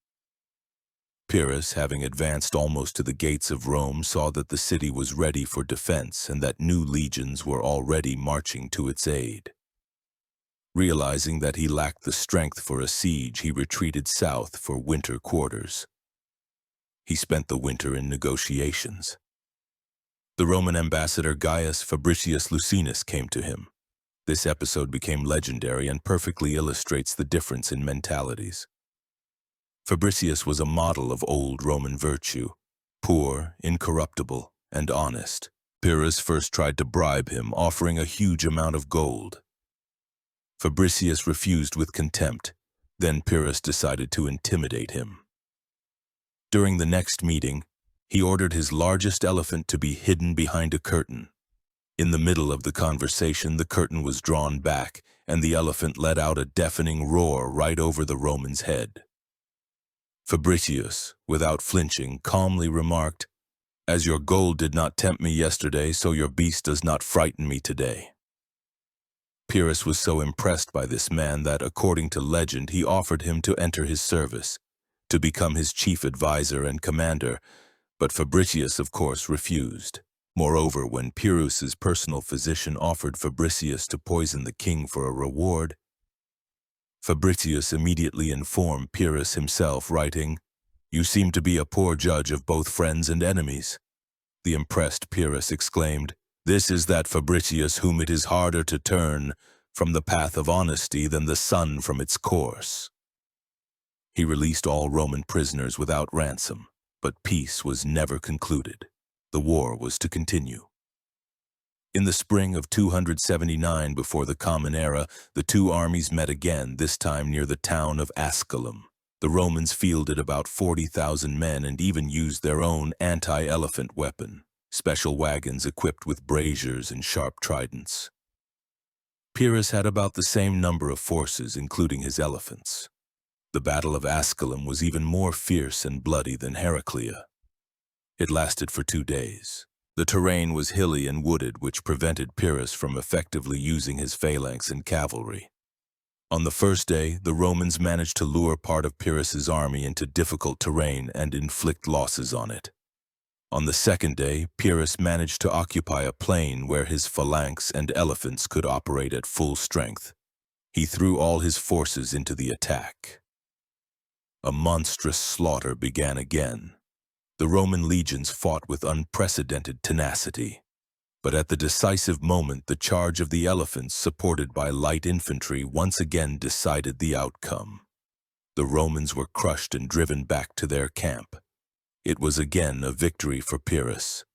Pyrrhus, having advanced almost to the gates of Rome, saw that the city was ready for defense and that new legions were already marching to its aid. Realizing that he lacked the strength for a siege, he retreated south for winter quarters. He spent the winter in negotiations. The Roman ambassador Gaius Fabricius Luscinus came to him. This episode became legendary and perfectly illustrates the difference in mentalities. Fabricius was a model of old Roman virtue, poor, incorruptible, and honest. Pyrrhus first tried to bribe him, offering a huge amount of gold. Fabricius refused with contempt. Then Pyrrhus decided to intimidate him. During the next meeting, he ordered his largest elephant to be hidden behind a curtain. In the middle of the conversation, the curtain was drawn back, and the elephant let out a deafening roar right over the Roman's head. Fabricius, without flinching, calmly remarked, "As your gold did not tempt me yesterday, so your beast does not frighten me today." Pyrrhus was so impressed by this man that, according to legend, he offered him to enter his service, to become his chief advisor and commander, but Fabricius, of course, refused. Moreover, when Pyrrhus's personal physician offered Fabricius to poison the king for a reward, Fabricius immediately informed Pyrrhus himself, writing, "You seem to be a poor judge of both friends and enemies." The impressed Pyrrhus exclaimed, "This is that Fabricius whom it is harder to turn from the path of honesty than the sun from its course." He released all Roman prisoners without ransom, but peace was never concluded. The war was to continue. In the spring of 279 before the Common Era, the two armies met again, this time near the town of Asculum. The Romans fielded about 40,000 men and even used their own anti-elephant weapon, special wagons equipped with braziers and sharp tridents. Pyrrhus had about the same number of forces, including his elephants. The Battle of Asculum was even more fierce and bloody than Heraclea. It lasted for 2 days. The terrain was hilly and wooded, which prevented Pyrrhus from effectively using his phalanx and cavalry. On the first day, the Romans managed to lure part of Pyrrhus's army into difficult terrain and inflict losses on it. On the second day, Pyrrhus managed to occupy a plain where his phalanx and elephants could operate at full strength. He threw all his forces into the attack. A monstrous slaughter began again. The Roman legions fought with unprecedented tenacity. But at the decisive moment, the charge of the elephants, supported by light infantry, once again decided the outcome. The Romans were crushed and driven back to their camp. It was again a victory for Pyrrhus.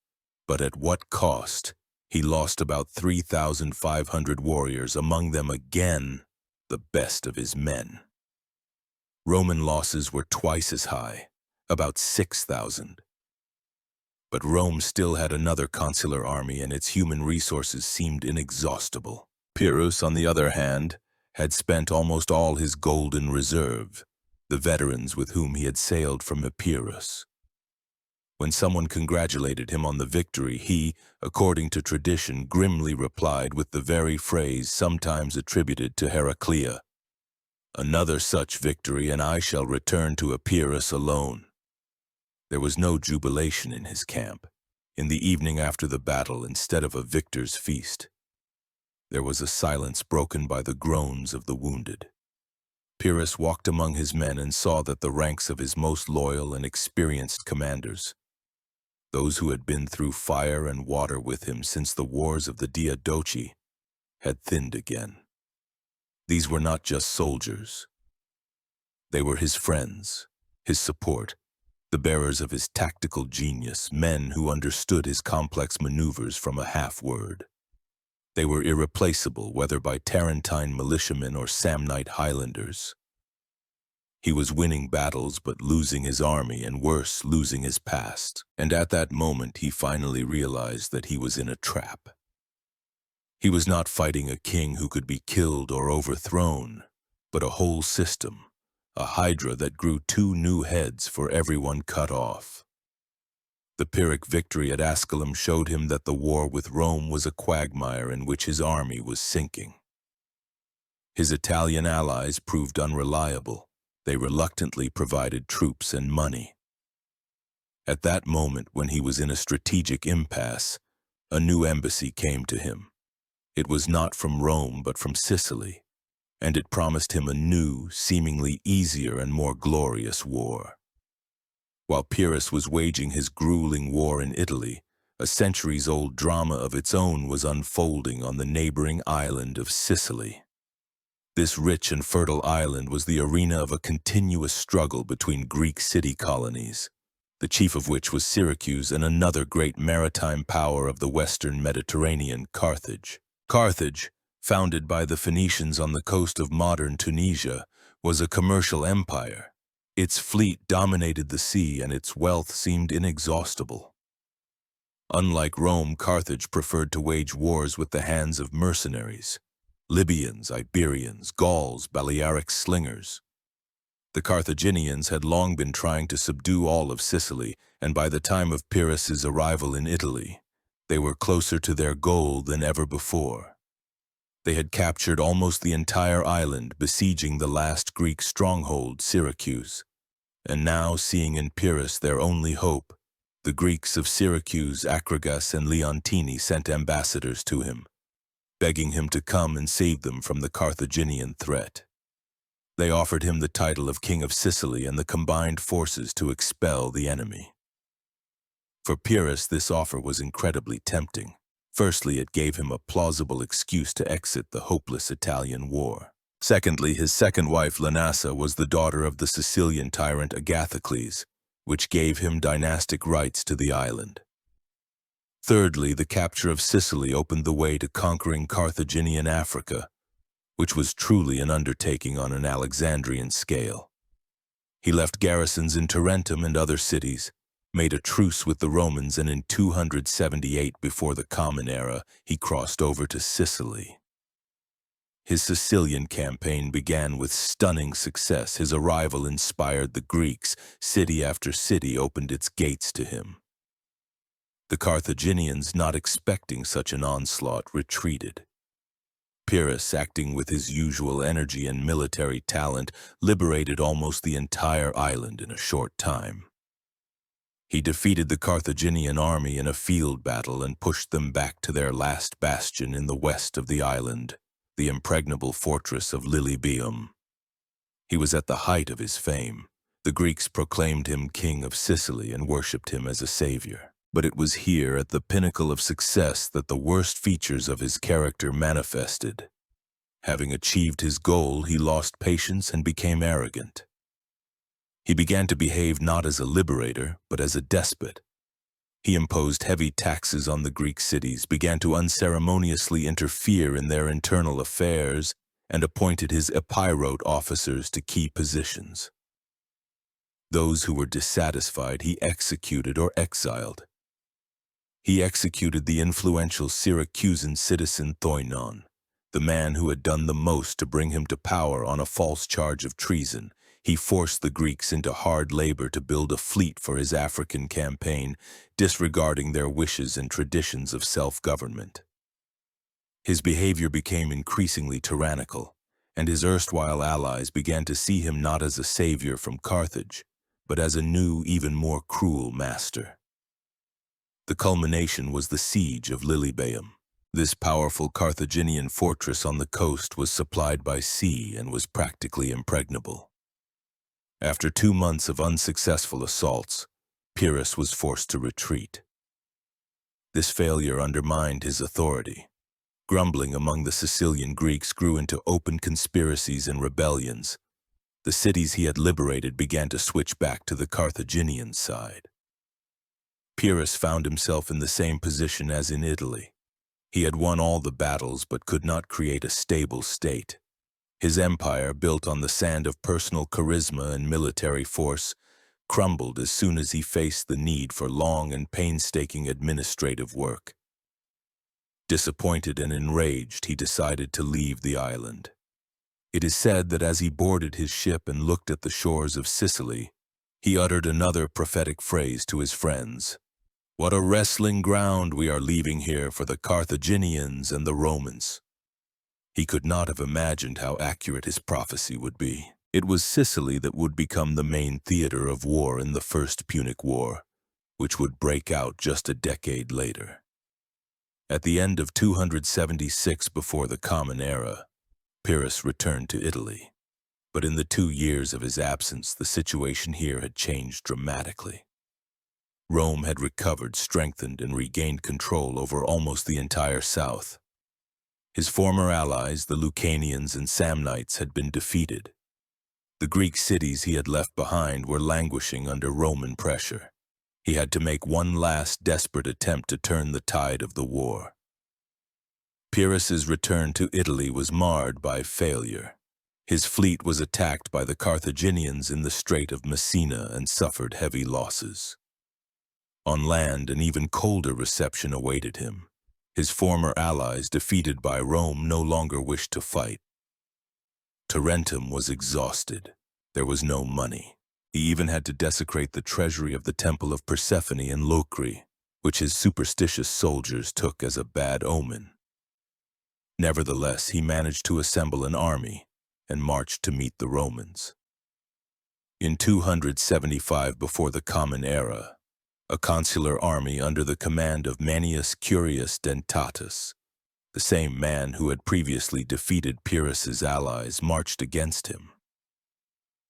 But at what cost? He lost about 3,500 warriors, among them again the best of his men. Roman losses were twice as high, about 6,000. But Rome still had another consular army, and its human resources seemed inexhaustible. Pyrrhus, on the other hand, had spent almost all his golden reserve, the veterans with whom he had sailed from Epirus. When someone congratulated him on the victory, he, according to tradition, grimly replied with the very phrase sometimes attributed to Heraclea, "Another such victory, and I shall return to Epirus alone." There was no jubilation in his camp. In the evening after the battle, instead of a victor's feast, there was a silence broken by the groans of the wounded. Pyrrhus walked among his men and saw that the ranks of his most loyal and experienced commanders, those who had been through fire and water with him since the wars of the Diadochi, had thinned again. These were not just soldiers. They were his friends, his support, the bearers of his tactical genius, men who understood his complex maneuvers from a half-word. They were irreplaceable, whether by Tarentine militiamen or Samnite Highlanders. He was winning battles but losing his army, and worse, losing his past. And at that moment he finally realized that he was in a trap. He was not fighting a king who could be killed or overthrown, but a whole system, a hydra that grew 2 new heads for everyone cut off. The Pyrrhic victory at Asculum showed him that the war with Rome was a quagmire in which his army was sinking. His Italian allies proved unreliable. They reluctantly provided troops and money. At that moment, when he was in a strategic impasse, a new embassy came to him. It was not from Rome, but from Sicily, and it promised him a new, seemingly easier and more glorious war. While Pyrrhus was waging his grueling war in Italy, a centuries-old drama of its own was unfolding on the neighboring island of Sicily. This rich and fertile island was the arena of a continuous struggle between Greek city colonies, the chief of which was Syracuse, and another great maritime power of the western Mediterranean, Carthage. Carthage, founded by the Phoenicians on the coast of modern Tunisia, was a commercial empire. Its fleet dominated the sea, and its wealth seemed inexhaustible. Unlike Rome, Carthage preferred to wage wars with the hands of mercenaries, Libyans, Iberians, Gauls, Balearic slingers. The Carthaginians had long been trying to subdue all of Sicily, and by the time of Pyrrhus's arrival in Italy, they were closer to their goal than ever before. They had captured almost the entire island, besieging the last Greek stronghold, Syracuse. And now, seeing in Pyrrhus their only hope, the Greeks of Syracuse, Acragas, and Leontini sent ambassadors to him, begging him to come and save them from the Carthaginian threat. They offered him the title of King of Sicily and the combined forces to expel the enemy. For Pyrrhus, this offer was incredibly tempting. Firstly, it gave him a plausible excuse to exit the hopeless Italian war. Secondly, his second wife, Lanassa, was the daughter of the Sicilian tyrant Agathocles, which gave him dynastic rights to the island. Thirdly, the capture of Sicily opened the way to conquering Carthaginian Africa, which was truly an undertaking on an Alexandrian scale. He left garrisons in Tarentum and other cities, made a truce with the Romans, and in 278 before the Common Era, he crossed over to Sicily. His Sicilian campaign began with stunning success. His arrival inspired the Greeks. City after city opened its gates to him. The Carthaginians, not expecting such an onslaught, retreated. Pyrrhus, acting with his usual energy and military talent, liberated almost the entire island in a short time. He defeated the Carthaginian army in a field battle and pushed them back to their last bastion in the west of the island, the impregnable fortress of Lilybaeum. He was at the height of his fame. The Greeks proclaimed him king of Sicily and worshipped him as a savior. But it was here, at the pinnacle of success, that the worst features of his character manifested. Having achieved his goal, he lost patience and became arrogant. He began to behave not as a liberator, but as a despot. He imposed heavy taxes on the Greek cities, began to unceremoniously interfere in their internal affairs, and appointed his epirote officers to key positions. Those who were dissatisfied he executed or exiled. He executed the influential Syracusan citizen Thoinon, the man who had done the most to bring him to power on a false charge of treason. He forced the Greeks into hard labor to build a fleet for his African campaign, disregarding their wishes and traditions of self-government. His behavior became increasingly tyrannical, and his erstwhile allies began to see him not as a savior from Carthage, but as a new, even more cruel master. The culmination was the siege of Lilybaeum. This powerful Carthaginian fortress on the coast was supplied by sea and was practically impregnable. After 2 months of unsuccessful assaults, Pyrrhus was forced to retreat. This failure undermined his authority. Grumbling among the Sicilian Greeks grew into open conspiracies and rebellions. The cities he had liberated began to switch back to the Carthaginian side. Pyrrhus found himself in the same position as in Italy. He had won all the battles but could not create a stable state. His empire, built on the sand of personal charisma and military force, crumbled as soon as he faced the need for long and painstaking administrative work. Disappointed and enraged, he decided to leave the island. It is said that as he boarded his ship and looked at the shores of Sicily, he uttered another prophetic phrase to his friends. "What a wrestling ground we are leaving here for the Carthaginians and the Romans." He could not have imagined how accurate his prophecy would be. It was Sicily that would become the main theater of war in the First Punic War, which would break out just a decade later. At the end of 276 before the Common Era, Pyrrhus returned to Italy. But in the 2 years of his absence, the situation here had changed dramatically. Rome had recovered, strengthened, and regained control over almost the entire south. His former allies, the Lucanians and Samnites, had been defeated. The Greek cities he had left behind were languishing under Roman pressure. He had to make one last desperate attempt to turn the tide of the war. Pyrrhus's return to Italy was marred by failure. His fleet was attacked by the Carthaginians in the Strait of Messina and suffered heavy losses. On land, an even colder reception awaited him. His former allies, defeated by Rome, no longer wished to fight. Tarentum was exhausted. There was no money. He even had to desecrate the treasury of the temple of Persephone in Locri, which his superstitious soldiers took as a bad omen. Nevertheless, he managed to assemble an army and marched to meet the Romans. In 275 before the Common Era, a consular army under the command of Manius Curius Dentatus, the same man who had previously defeated Pyrrhus's allies, marched against him.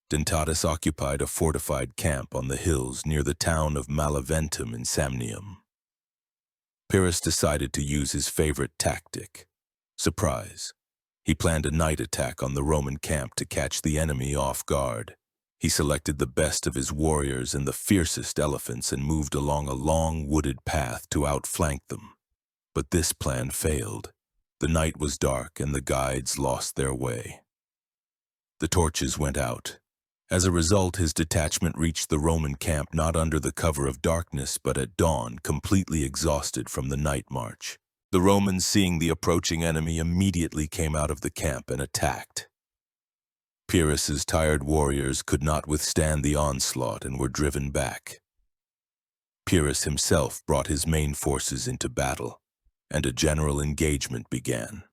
Dentatus occupied a fortified camp on the hills near the town of Beneventum in Samnium. Pyrrhus decided to use his favorite tactic, surprise. He planned a night attack on the Roman camp to catch the enemy off guard. He selected the best of his warriors and the fiercest elephants and moved along a long wooded path to outflank them. But this plan failed. The night was dark and the guides lost their way. The torches went out. As a result, his detachment reached the Roman camp not under the cover of darkness but at dawn, completely exhausted from the night march. The Romans, seeing the approaching enemy, immediately came out of the camp and attacked. Pyrrhus's tired warriors could not withstand the onslaught and were driven back. Pyrrhus himself brought his main forces into battle, and a general engagement began.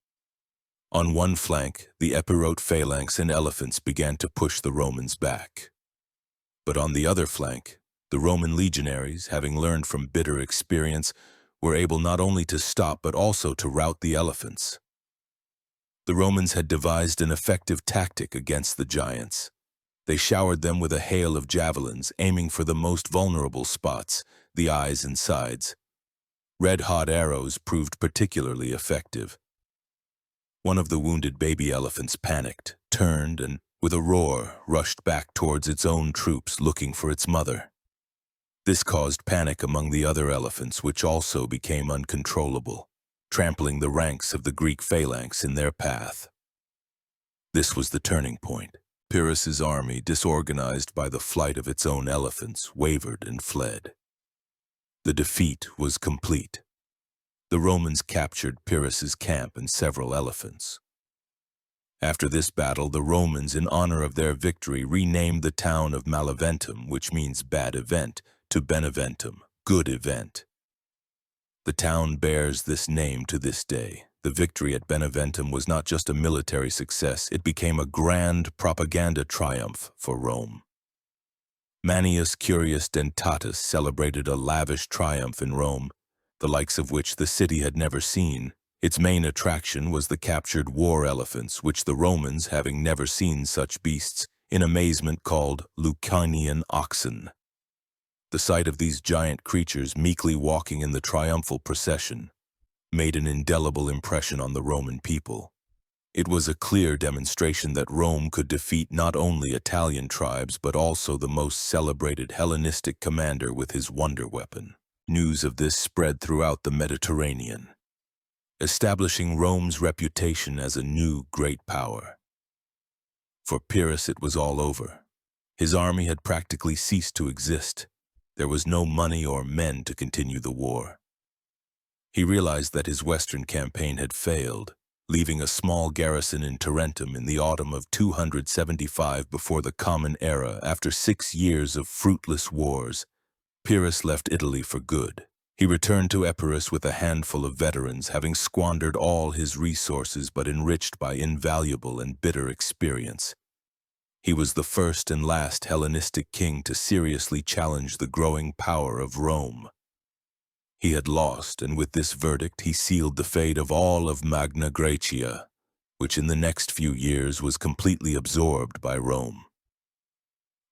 On one flank, the Epirote phalanx and elephants began to push the Romans back. But on the other flank, The Roman legionaries, having learned from bitter experience, were able not only to stop but also to rout the elephants. The Romans had devised an effective tactic against the giants. They showered them with a hail of javelins, aiming for the most vulnerable spots, the eyes and sides. Red-hot arrows proved particularly effective. One of the wounded baby elephants panicked, turned, and, with a roar, rushed back towards its own troops looking for its mother. This caused panic among the other elephants, which also became uncontrollable, trampling the ranks of the Greek phalanx in their path. This was the turning point. Pyrrhus's army, disorganized by the flight of its own elephants, wavered and fled. The defeat was complete. The Romans captured Pyrrhus's camp and several elephants. After this battle, the Romans, in honor of their victory, renamed the town of Beneventum, which means bad event, to Beneventum, good event. The town bears this name to this day. The victory at Beneventum was not just a military success, it became a grand propaganda triumph for Rome. Manius Curius Dentatus celebrated a lavish triumph in Rome, the likes of which the city had never seen. Its main attraction was the captured war elephants, which the Romans, having never seen such beasts, in amazement called Lucanian oxen. The sight of these giant creatures meekly walking in the triumphal procession made an indelible impression on the Roman people. It was a clear demonstration that Rome could defeat not only Italian tribes but also the most celebrated Hellenistic commander with his wonder weapon. News of this spread throughout the Mediterranean, establishing Rome's reputation as a new great power. For Pyrrhus it was all over. His army had practically ceased to exist. There was no money or men to continue the war. He realized that his western campaign had failed, leaving a small garrison in Tarentum in the autumn of 275 before the Common Era. After 6 years of fruitless wars, Pyrrhus left Italy for good. He returned to Epirus with a handful of veterans, having squandered all his resources but enriched by invaluable and bitter experience. He was the first and last Hellenistic king to seriously challenge the growing power of Rome. He had lost, and with this verdict he sealed the fate of all of Magna Graecia, which in the next few years was completely absorbed by Rome.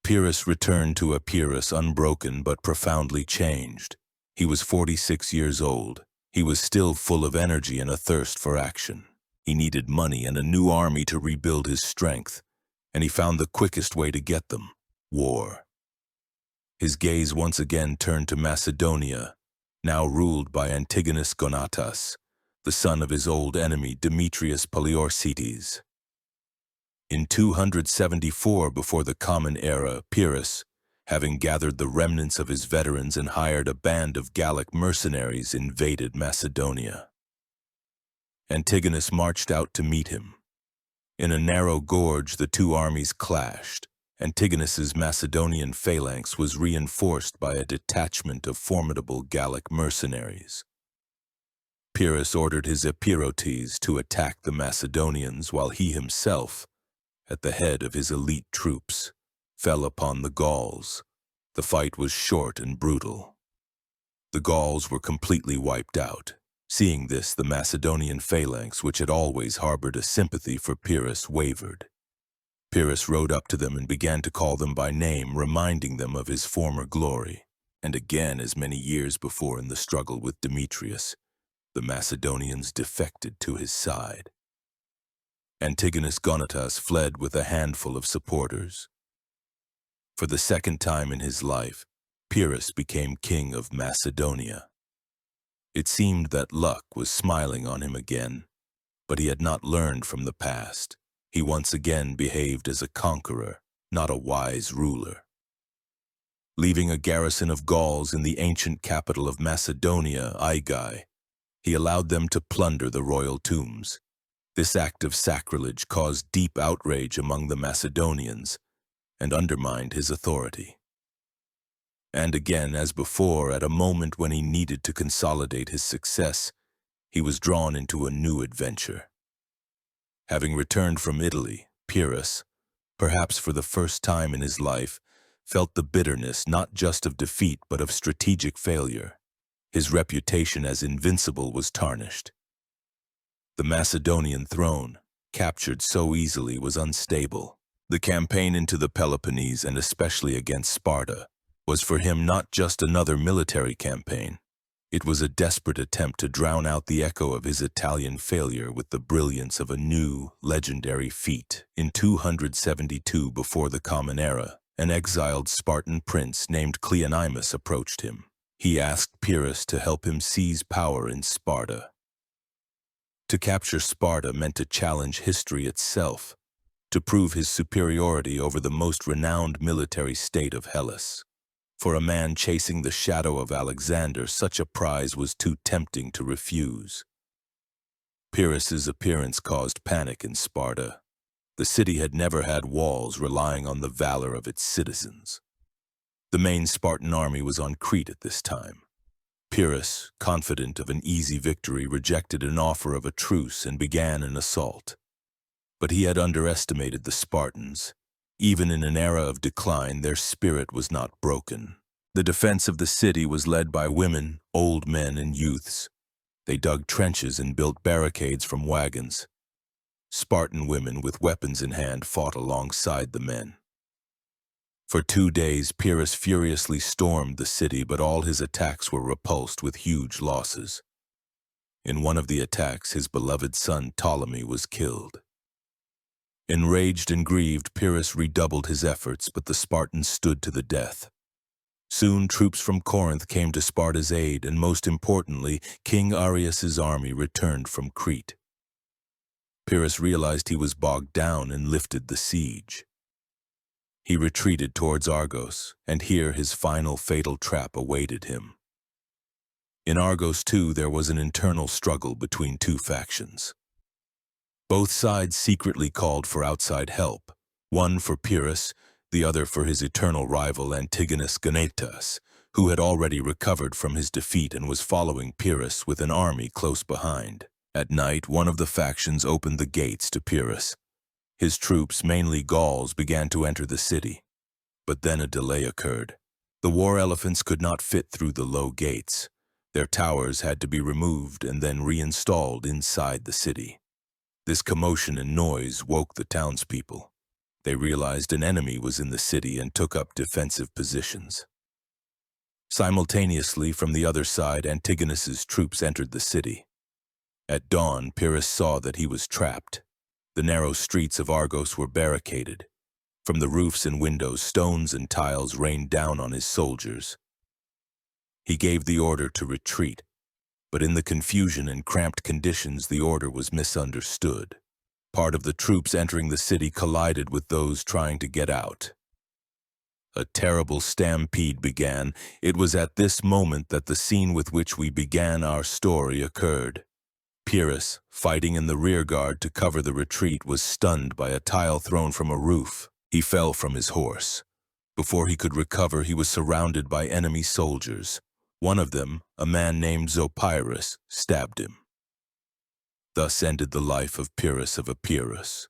Pyrrhus returned to Epirus unbroken but profoundly changed. He was 46 years old. He was still full of energy and a thirst for action. He needed money and a new army to rebuild his strength, and he found the quickest way to get them: war. His gaze once again turned to Macedonia, now ruled by Antigonus Gonatas, the son of his old enemy Demetrius Poliorcetes. In 274 before the Common Era, Pyrrhus, having gathered the remnants of his veterans and hired a band of Gallic mercenaries, invaded Macedonia. Antigonus marched out to meet him. In a narrow gorge, the two armies clashed. Antigonus's Macedonian phalanx was reinforced by a detachment of formidable Gallic mercenaries. Pyrrhus ordered his Epirotes to attack the Macedonians, while he himself, at the head of his elite troops, fell upon the Gauls. The fight was short and brutal. The Gauls were completely wiped out. Seeing this, the Macedonian phalanx, which had always harbored a sympathy for Pyrrhus, wavered. Pyrrhus rode up to them and began to call them by name, reminding them of his former glory. And again, as many years before in the struggle with Demetrius, the Macedonians defected to his side. Antigonus Gonatas fled with a handful of supporters. For the second time in his life, Pyrrhus became king of Macedonia. It seemed that luck was smiling on him again, but he had not learned from the past. He once again behaved as a conqueror, not a wise ruler. Leaving a garrison of Gauls in the ancient capital of Macedonia, Aigai, he allowed them to plunder the royal tombs. This act of sacrilege caused deep outrage among the Macedonians and undermined his authority. And again, as before, at a moment when he needed to consolidate his success, he was drawn into a new adventure. Having returned from Italy, Pyrrhus, perhaps for the first time in his life, felt the bitterness not just of defeat but of strategic failure. His reputation as invincible was tarnished. The Macedonian throne, captured so easily, was unstable. The campaign into the Peloponnese, and especially against Sparta, was for him not just another military campaign. It was a desperate attempt to drown out the echo of his Italian failure with the brilliance of a new, legendary feat. In 272 before the Common Era, an exiled Spartan prince named Cleonymus approached him. He asked Pyrrhus to help him seize power in Sparta. To capture Sparta meant to challenge history itself, to prove his superiority over the most renowned military state of Hellas. For a man chasing the shadow of Alexander, such a prize was too tempting to refuse. Pyrrhus's appearance caused panic in Sparta. The city had never had walls, relying on the valor of its citizens. The main Spartan army was on Crete at this time. Pyrrhus, confident of an easy victory, rejected an offer of a truce and began an assault. But he had underestimated the Spartans. Even in an era of decline, their spirit was not broken. The defense of the city was led by women, old men, and youths. They dug trenches and built barricades from wagons. Spartan women with weapons in hand fought alongside the men. For 2 days, Pyrrhus furiously stormed the city, but all his attacks were repulsed with huge losses. In one of the attacks, his beloved son Ptolemy was killed. Enraged and grieved, Pyrrhus redoubled his efforts, but the Spartans stood to the death. Soon troops from Corinth came to Sparta's aid, and most importantly, King Arius's army returned from Crete. Pyrrhus realized he was bogged down and lifted the siege. He retreated towards Argos, and here his final fatal trap awaited him. In Argos, too, there was an internal struggle between two factions. Both sides secretly called for outside help, one for Pyrrhus, the other for his eternal rival Antigonus Gonatas, who had already recovered from his defeat and was following Pyrrhus with an army close behind. At night, one of the factions opened the gates to Pyrrhus. His troops, mainly Gauls, began to enter the city. But then a delay occurred. The war elephants could not fit through the low gates. Their towers had to be removed and then reinstalled inside the city. This commotion and noise woke the townspeople. They realized an enemy was in the city and took up defensive positions. Simultaneously, from the other side, Antigonus's troops entered the city. At dawn, Pyrrhus saw that he was trapped. The narrow streets of Argos were barricaded. From the roofs and windows, stones and tiles rained down on his soldiers. He gave the order to retreat, but in the confusion and cramped conditions, the order was misunderstood. Part of the troops entering the city collided with those trying to get out. A terrible stampede began. It was at this moment that the scene with which we began our story occurred. Pyrrhus, fighting in the rearguard to cover the retreat, was stunned by a tile thrown from a roof. He fell from his horse. Before he could recover, he was surrounded by enemy soldiers. One of them, a man named Zopyrus, stabbed him. Thus ended the life of Pyrrhus of Epirus.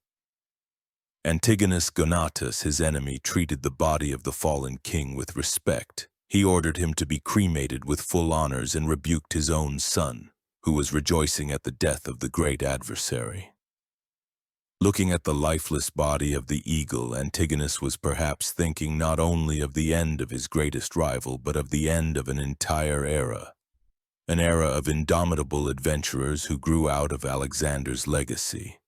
Antigonus Gonatas, his enemy, treated the body of the fallen king with respect. He ordered him to be cremated with full honors and rebuked his own son, who was rejoicing at the death of the great adversary. Looking at the lifeless body of the eagle, Antigonus was perhaps thinking not only of the end of his greatest rival, but of the end of an entire era. An era of indomitable adventurers who grew out of Alexander's legacy.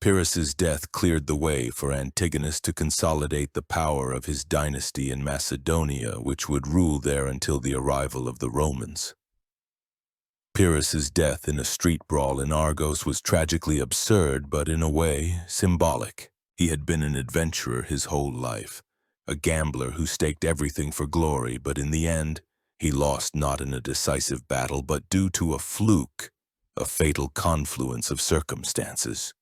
Pyrrhus's death cleared the way for Antigonus to consolidate the power of his dynasty in Macedonia, which would rule there until the arrival of the Romans. Pyrrhus's death in a street brawl in Argos was tragically absurd, but in a way, symbolic. He had been an adventurer his whole life, a gambler who staked everything for glory, but in the end, he lost not in a decisive battle, but due to a fluke, a fatal confluence of circumstances.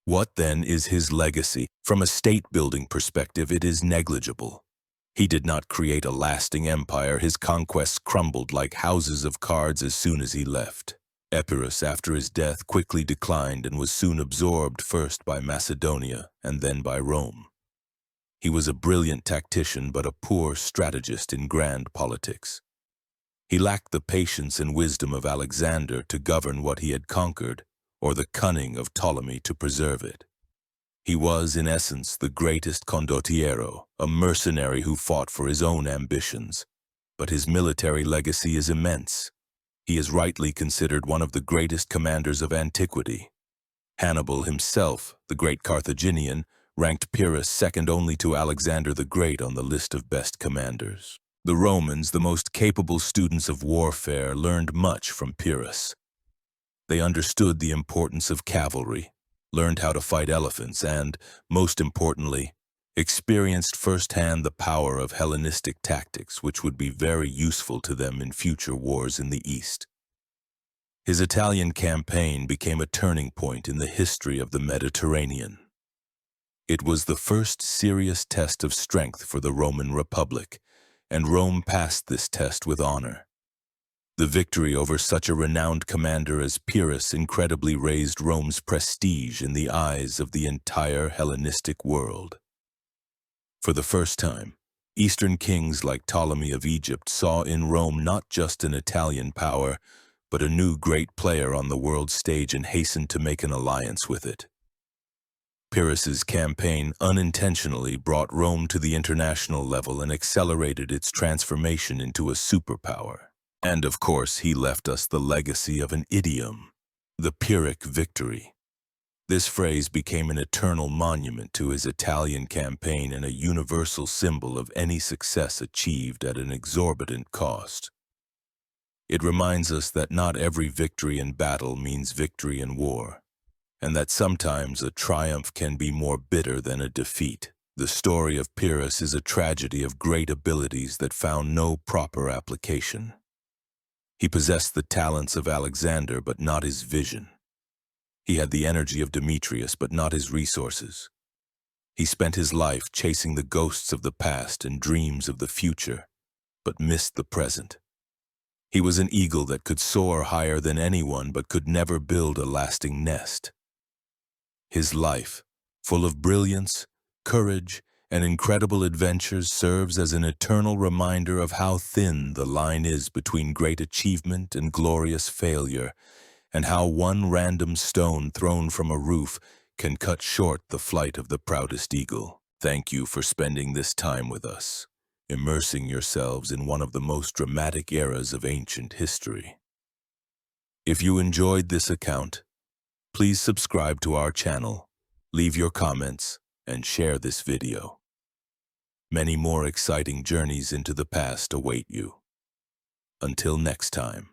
What then is his legacy? From a state-building perspective, it is negligible. He did not create a lasting empire. His conquests crumbled like houses of cards as soon as he left. Epirus, after his death, quickly declined and was soon absorbed first by Macedonia and then by Rome. He was a brilliant tactician but a poor strategist in grand politics. He lacked the patience and wisdom of Alexander to govern what he had conquered, or the cunning of Ptolemy to preserve it. He was, in essence, the greatest condottiero, a mercenary who fought for his own ambitions. But his military legacy is immense. He is rightly considered one of the greatest commanders of antiquity. Hannibal himself, the great Carthaginian, ranked Pyrrhus second only to Alexander the Great on the list of best commanders. The Romans, the most capable students of warfare, learned much from Pyrrhus. They understood the importance of cavalry, learned how to fight elephants, and, most importantly, experienced firsthand the power of Hellenistic tactics, which would be very useful to them in future wars in the East. His Italian campaign became a turning point in the history of the Mediterranean. It was the first serious test of strength for the Roman Republic, and Rome passed this test with honor. The victory over such a renowned commander as Pyrrhus incredibly raised Rome's prestige in the eyes of the entire Hellenistic world. For the first time, Eastern kings like Ptolemy of Egypt saw in Rome not just an Italian power, but a new great player on the world stage and hastened to make an alliance with it. Pyrrhus's campaign unintentionally brought Rome to the international level and accelerated its transformation into a superpower. And of course, he left us the legacy of an idiom, the Pyrrhic victory. This phrase became an eternal monument to his Italian campaign and a universal symbol of any success achieved at an exorbitant cost. It reminds us that not every victory in battle means victory in war, and that sometimes a triumph can be more bitter than a defeat. The story of Pyrrhus is a tragedy of great abilities that found no proper application. He possessed the talents of Alexander, but not his vision. He had the energy of Demetrius, but not his resources. He spent his life chasing the ghosts of the past and dreams of the future, but missed the present. He was an eagle that could soar higher than anyone, but could never build a lasting nest. His life, full of brilliance, courage, and incredible adventures, serves as an eternal reminder of how thin the line is between great achievement and glorious failure, and how one random stone thrown from a roof can cut short the flight of the proudest eagle. Thank you for spending this time with us, immersing yourselves in one of the most dramatic eras of ancient history. If you enjoyed this account, please subscribe to our channel, leave your comments, and share this video. Many more exciting journeys into the past await you. Until next time.